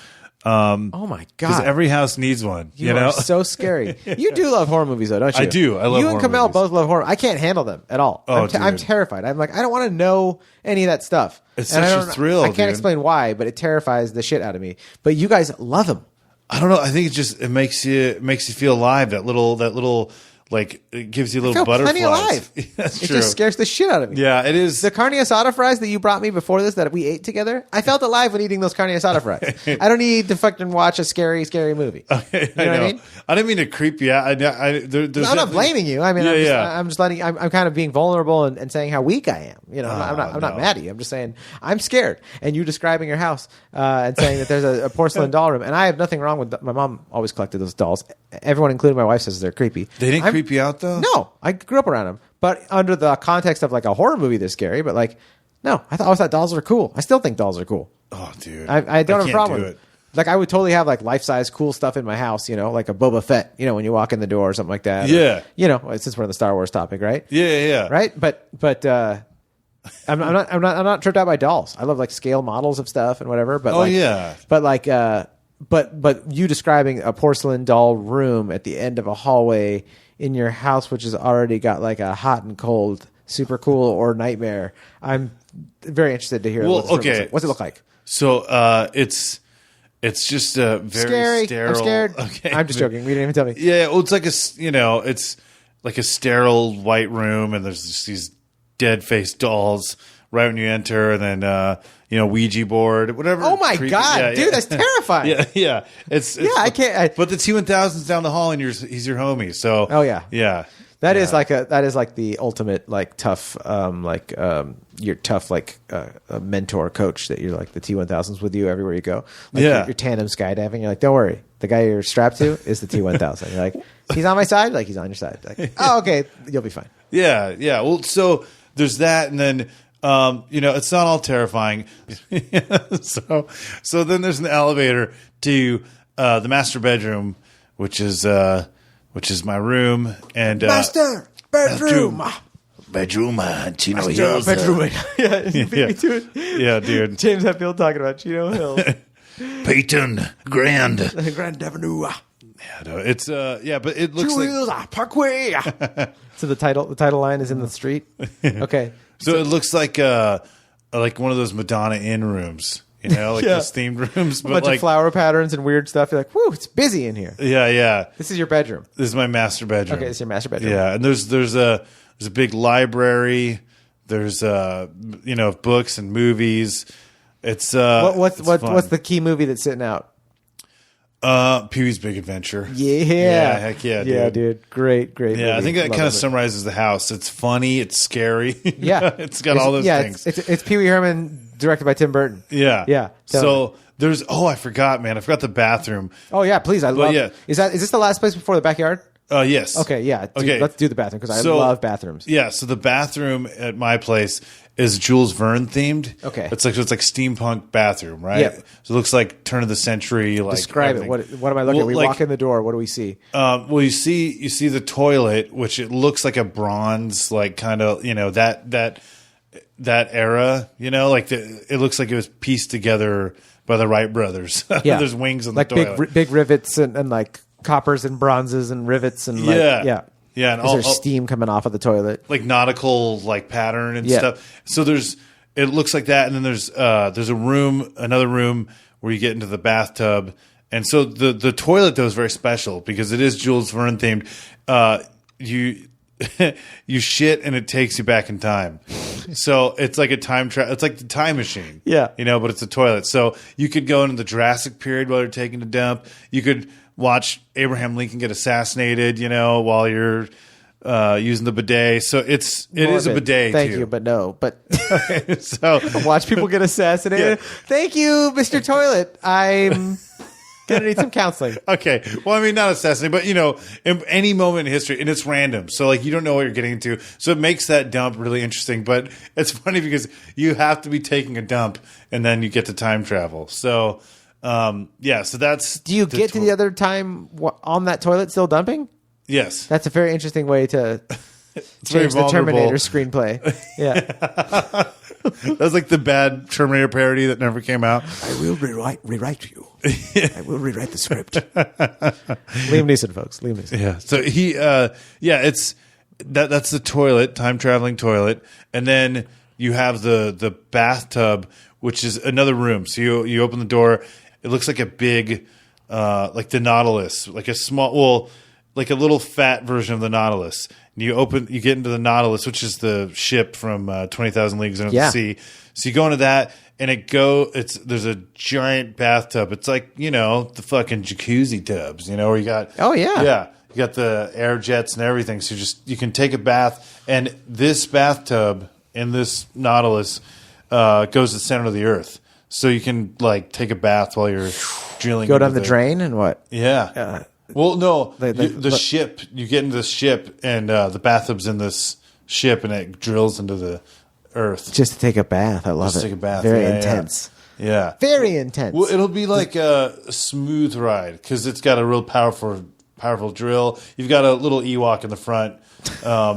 Oh my god! Because every house needs one. You are so scary. You do love horror movies, though, don't you? I do. I love. You and horror Kamel movies. both love horror. I can't handle them at all. I'm terrified. I'm like, I don't want to know any of that stuff. It's such a thrill. I can't explain why, but it terrifies the shit out of me. But you guys love them. I don't know. I think it makes you feel alive. That little. Like, it gives you little butterflies. Plenty alive. That's it true. just scares the shit out of me. Yeah, it is. The carne asada fries that you brought me before this that we ate together, I felt alive when eating those carne asada fries. I don't need to fucking watch a scary movie. Okay, you know what I mean? I didn't mean to creep you out. I'm not blaming you. I mean, I'm just letting. I'm kind of being vulnerable and saying how weak I am. I'm not mad at you. I'm just saying I'm scared. And you describing your house and saying that there's a porcelain doll room, and I have nothing wrong with. My mom always collected those dolls. Everyone, including my wife, says they're creepy. They didn't creep you out though. No, I grew up around them, but under the context of like a horror movie, they're scary. But like, no, I always thought dolls were cool. I still think dolls are cool. Oh, dude, I don't have a problem with it. Like I would totally have like life-size cool stuff in my house, like a Boba Fett, when you walk in the door or something like that. Yeah. Or, since we're on the Star Wars topic, right? Yeah. Right? But I'm not tripped out by dolls. I love like scale models of stuff and whatever, but but you describing a porcelain doll room at the end of a hallway in your house which has already got like a hot and cold, super cool or nightmare. I'm very interested to hear what's it look like. So it's just a very scary. sterile. I'm scared. Okay. I'm just joking. You didn't even tell me. Yeah, well, it's like it's like a sterile white room, and there's just these dead faced dolls right when you enter, and then Ouija board, whatever. Oh my god, dude, that's terrifying. Yeah. It's I can't. But the T1000's down the hall, and he's your homie. So yeah. That is like the ultimate like tough you're tough like a mentor coach that you're like the T1000's with you everywhere you go. Like you're tandem skydiving. You're like, don't worry, the guy you're strapped to is the T1000. You're like, he's on my side, like he's on your side. Like, oh okay, you'll be fine. Yeah. Well, so there's that, and then it's not all terrifying. So then there's an elevator to the master bedroom, which is my room, and master bedroom. Chino Hills. Bedroom. Yeah, you beat me to it. Yeah, dude. James Hetfield talking about Chino Hills. Peyton Grand Avenue. Yeah, no, it's but it looks like Parkway. So the title line is in the street. Okay. So it looks like one of those Madonna Inn rooms, like those themed rooms, but a bunch of flower patterns and weird stuff. You're like, whoo, it's busy in here. Yeah. This is your bedroom. This is my master bedroom. Okay, it's your master bedroom. Yeah, and there's a big library. There's books and movies. It's what's fun. the key movie that's sitting out? Pee-wee's Big Adventure. Yeah, heck yeah, dude. Yeah, dude. Great movie. Yeah, I think that kind of summarizes the house. It's funny, it's scary. Yeah. It's got all those things. It's Pee Wee Herman, directed by Tim Burton. Yeah. So there's I forgot the bathroom. Oh yeah, please. I love. Yeah. Is this the last place before the backyard? Yes. Okay, yeah. Okay. Let's do the bathroom because I love bathrooms. Yeah, so the bathroom at my place is Jules Verne themed. Okay. It's like steampunk bathroom, right? Yep. So it looks like turn of the century. Like describe everything. it. What am I looking at? We walk in the door. What do we see? Well, you see the toilet, which it looks like a bronze, like kind of that era. It looks like it was pieced together by the Wright brothers. Yeah. There's wings on like the toilet. big rivets and like coppers and bronzes and rivets and Yeah, and there's steam coming off of the toilet, like nautical pattern and stuff. So it looks like that, and then there's another room where you get into the bathtub, and so the toilet though is very special because it is Jules Verne themed. You shit and it takes you back in time, so it's like a it's like the time machine. Yeah, but it's a toilet, so you could go into the Jurassic period while you're taking a dump. You could watch Abraham Lincoln get assassinated, while you're using the bidet. So it is a bidet. Thank too. you, but no. But so watch people get assassinated. Yeah. Thank you, Mr. Toilet. I'm gonna need some counseling. Okay. Well, I mean, not assassinated, but in any moment in history, and it's random. So you don't know what you're getting into. So it makes that dump really interesting. But it's funny because you have to be taking a dump, and then you get to time travel. So. So that's. Do you get to the other time on that toilet still dumping? Yes. That's a very interesting way to change the Terminator screenplay. Yeah. That's like the bad Terminator parody that never came out. I will rewrite you. I will rewrite the script. Liam Neeson, folks. Liam Neeson. Yeah. So he, it's that's the toilet, time traveling toilet, and then you have the bathtub, which is another room. So you open the door. It looks like a big, like the Nautilus, like like a little fat version of the Nautilus. And you get into the Nautilus, which is the ship from 20,000 Leagues Under the Sea. So you go into that, and there's a giant bathtub. It's like the fucking jacuzzi tubs, where you got you got the air jets and everything. So you can take a bath, and this bathtub in this Nautilus goes to the center of the earth. So you can take a bath while you're drilling. Go down the drain and what? Yeah. Well, no, the ship. You get into the ship, and the bathtub's in this ship, and it drills into the earth just to take a bath. I love it. Take a bath. Very intense. Yeah. Very intense. Well, it'll be like a smooth ride because it's got a real powerful drill. You've got a little Ewok in the front. Yeah,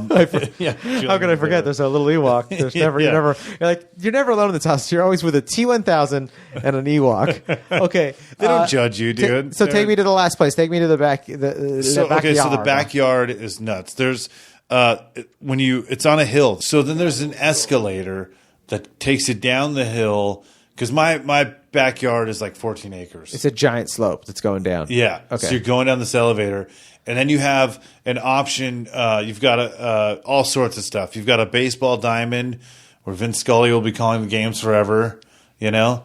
how could I forget? There's a little Ewok. There's never, you're never alone in this house. You're always with a T1000 and an Ewok. Okay, they don't judge you, dude. Take me to the last place. Take me to the back. The backyard. So the backyard is nuts. There's it's on a hill. So then there's an escalator that takes it down the hill because my backyard is like 14 acres. It's a giant slope that's going down. Yeah. Okay. So you're going down this elevator. And then you have an option. You've got all sorts of stuff. You've got a baseball diamond where Vince Scully will be calling the games forever, you know.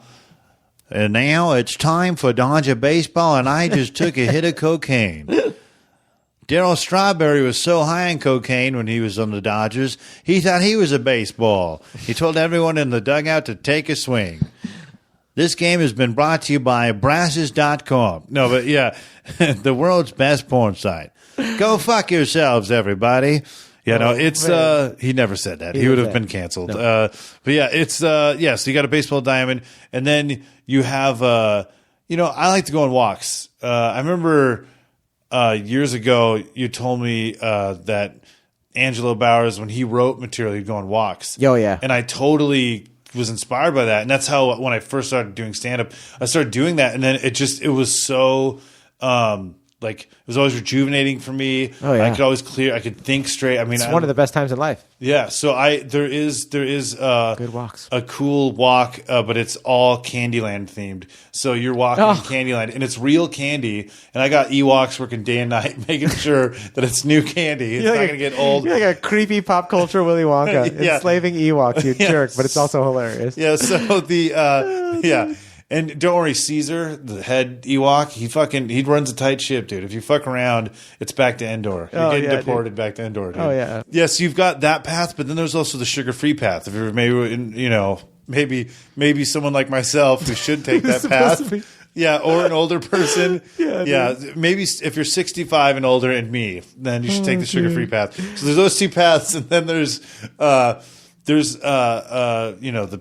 And now it's time for Dodger baseball, and I just took a hit of cocaine. Darryl Strawberry was so high on cocaine when he was on the Dodgers, he thought he was a baseball. He told everyone in the dugout to take a swing. This game has been brought to you by Brasses.com. No, but yeah, the world's best porn site. Go fuck yourselves, everybody. You know, it's he never said that. He would have been canceled. No. But yeah, it's so you got a baseball diamond, and then you have I like to go on walks. I remember years ago you told me that Angelo Bowers, when he wrote material, he'd go on walks. Oh yeah. And I totally was inspired by that, and that's how when I first started doing stand-up, I started doing that, and then it was so it was always rejuvenating for me. Oh, yeah. I could think straight. I mean, it's one of the best times in life. Yeah. So there is good walks, a cool walk, but it's all Candyland themed. So you're walking in Candyland, and it's real candy. And I got Ewoks working day and night, making sure that it's new candy. It's not going to get old. You're like a creepy pop culture Willy Wonka, enslaving Ewoks, you jerk. But it's also hilarious. Yeah. So yeah. And don't worry, Caesar, the head Ewok, he runs a tight ship, dude. If you fuck around, it's back to Endor. You're getting deported back to Endor, dude. Oh yeah. Yes, you've got that path, but then there's also the sugar-free path. If you're maybe someone like myself who should take that path. Yeah, or an older person. Yeah, maybe if you're 65 and older and me, then you should take the sugar-free path. So there's those two paths, and then there's the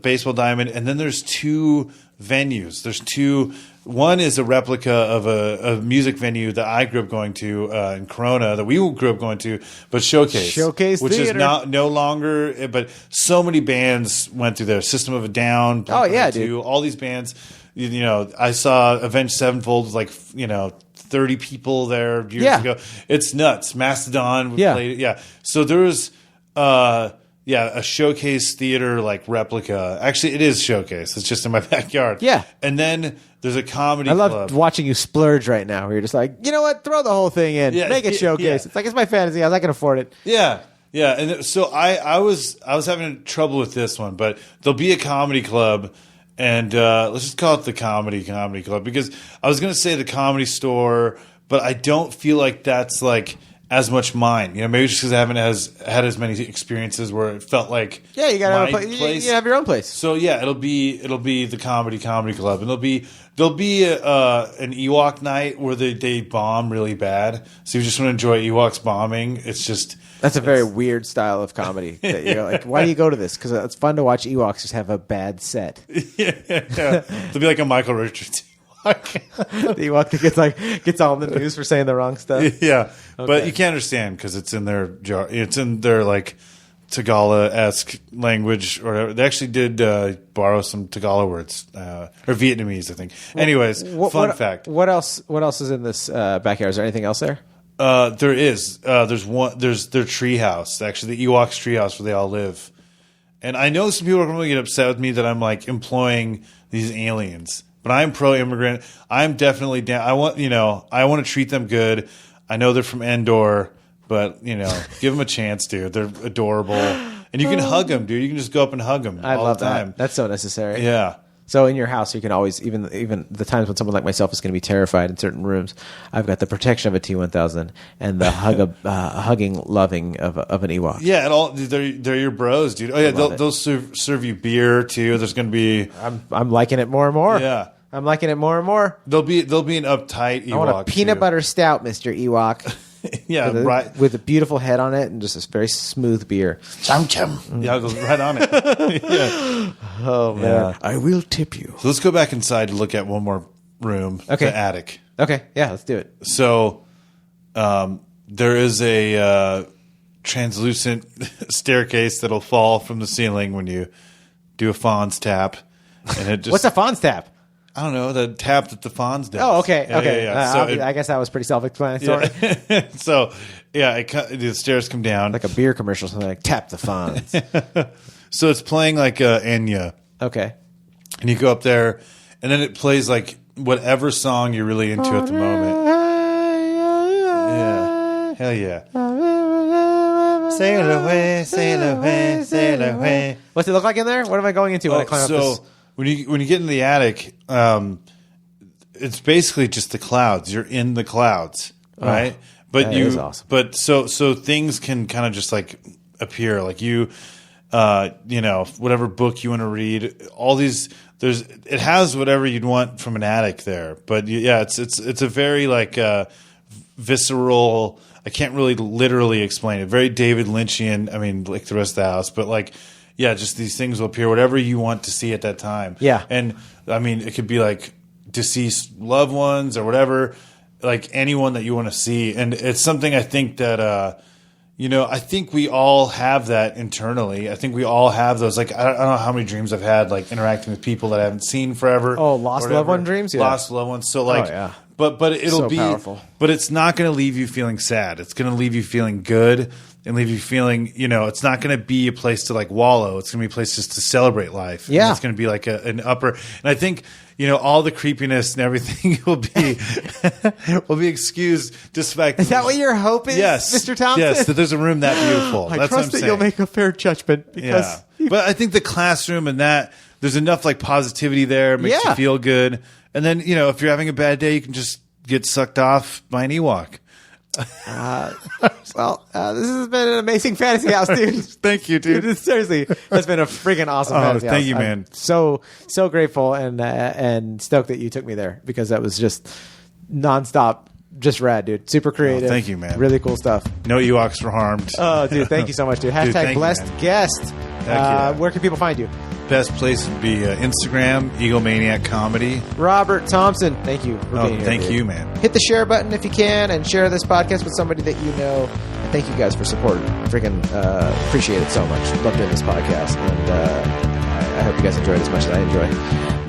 baseball diamond, and then there's two venues. There's two. One is a replica of a music venue that I grew up going to in Corona, that we grew up going to, but Showcase, which Theater. Is no longer. But so many bands went through there. System of a Down. Dude. All these bands. I saw Avenged Sevenfold was 30 people there years ago. It's nuts. Mastodon played. Yeah. So there was. A Showcase theater replica. Actually, it is Showcase. It's just in my backyard. Yeah. And then there's a comedy club. I love watching you splurge right now. Where you're just like, you know what? Throw the whole thing in. Make it Showcase. Yeah. It's my fantasy house. I can afford it. Yeah. Yeah. And so I was having trouble with this one, but there'll be a comedy club, and let's just call it the comedy club, because I was going to say the Comedy Store, but I don't feel like that's as much mine, maybe just because I haven't had as many experiences where it felt like you gotta have a place. You have your own place. So yeah, it'll be the comedy club, and there'll be an Ewok night where they bomb really bad. So you just want to enjoy Ewoks bombing. That's a very weird style of comedy. That you're like, why do you go to this? Because it's fun to watch Ewoks just have a bad set. Yeah. It'll be like a Michael Richards. The Ewok that gets all in the news for saying the wrong stuff. Yeah, okay. But you can't understand because it's in their jar. It's in their Tagala-esque language, or whatever. They actually did borrow some Tagala words or Vietnamese, I think. Anyways, fun fact. What else is in this backyard? Is there anything else there? There is. There's one. There's their treehouse. Actually, the Ewoks' treehouse where they all live. And I know some people are going to get upset with me that I'm employing these aliens. But I'm pro-immigrant. I'm definitely down. I want to treat them good. I know they're from Endor, but give them a chance, dude. They're adorable, and you can hug them, dude. You can just go up and hug them all the time. That's so necessary. Yeah. So in your house, you can always, even the times when someone like myself is going to be terrified in certain rooms, I've got the protection of a T1000 and the hugging, loving of an Ewok. Yeah, and all they're your bros, dude. Oh yeah, they'll serve you beer too. There's going to be. I'm liking it more and more. Yeah. I'm liking it more and more. There'll be an uptight Ewok. I want a peanut butter stout, Mr. Ewok. Yeah, right. With a beautiful head on it and just a very smooth beer. Chum chum. Yeah, it goes right on it. Yeah. Oh, man. Yeah. I will tip you. So let's go back inside to look at one more room, Okay. the attic. Okay, yeah, let's do it. So there is a translucent staircase that'll fall from the ceiling when you do a Fawn's tap. And it just, What's a Fawn's tap? I don't know, the tap that the Fawn's does. Oh, okay, Yeah, okay. yeah, yeah. I guess that was pretty self-explanatory. Yeah. So, yeah, the stairs come down. Like a beer commercial, something like tap the Fonz. So it's playing like Enya. Okay. And you go up there, and then it plays like whatever song you're really into at the moment. Yeah. Hell yeah. Sail away, sail away, sail away. What's it look like in there? What am I going into when I climb up this? When you get in the attic, it's basically just the clouds. You're in the clouds, right? But that is awesome. But so things can kind of just like appear, like whatever book you want to read. All these, it has whatever you'd want from an attic there. But yeah, it's a very like visceral. I can't really literally explain it. Very David Lynchian. I mean, like the rest of the house, but like. Yeah, just these things will appear, whatever you want to see at that time. Yeah. And, I mean, it could be like deceased loved ones or whatever, like anyone that you want to see. And it's something I think that, I think we all have that internally. I think we all have those. Like, I don't know how many dreams I've had, like interacting with people that I haven't seen forever. Oh, lost loved one dreams? Yeah. Lost loved ones. So, like, yeah. But it'll So be powerful. But it's not going to leave you feeling sad. It's going to leave you feeling good and leave you feeling, it's not going to be a place to like wallow. It's going to be a place just to celebrate life. Yeah. And it's going to be like an upper. And I think, all the creepiness and everything will be excused just by. Is that what your hope is, Yes, Mr. Thompson? Yes, that there's a room that beautiful. I That's trust what I'm that saying. you'll make a fair judgment because But I think the classroom and that there's enough like positivity there, it makes Yeah. you feel good. And then, if you're having a bad day, you can just get sucked off by an Ewok. this has been an amazing fantasy house, dude. Thank you, dude. Dude, seriously, that's been a freaking awesome fantasy thank house. you, man. I'm so grateful and stoked that you took me there because that was just nonstop, just rad, dude. Super creative. Thank you, man. Really cool stuff. No Ewoks were harmed. Oh, dude, thank you so much, dude. Hashtag thank you, blessed man. guest. yeah. Where can people find you? Best place would be Instagram, Egomaniac Comedy. Robert Thompson, thank you for being here. Thank dude. you, man. Hit the share button if you can and share this podcast with somebody that you know. And thank you guys for supporting. Freaking appreciate it so much. Love doing this podcast. And I hope you guys enjoyed it as much as I enjoy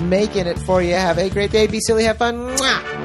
making it for you. Have a great day. Be silly. Have fun. Mwah!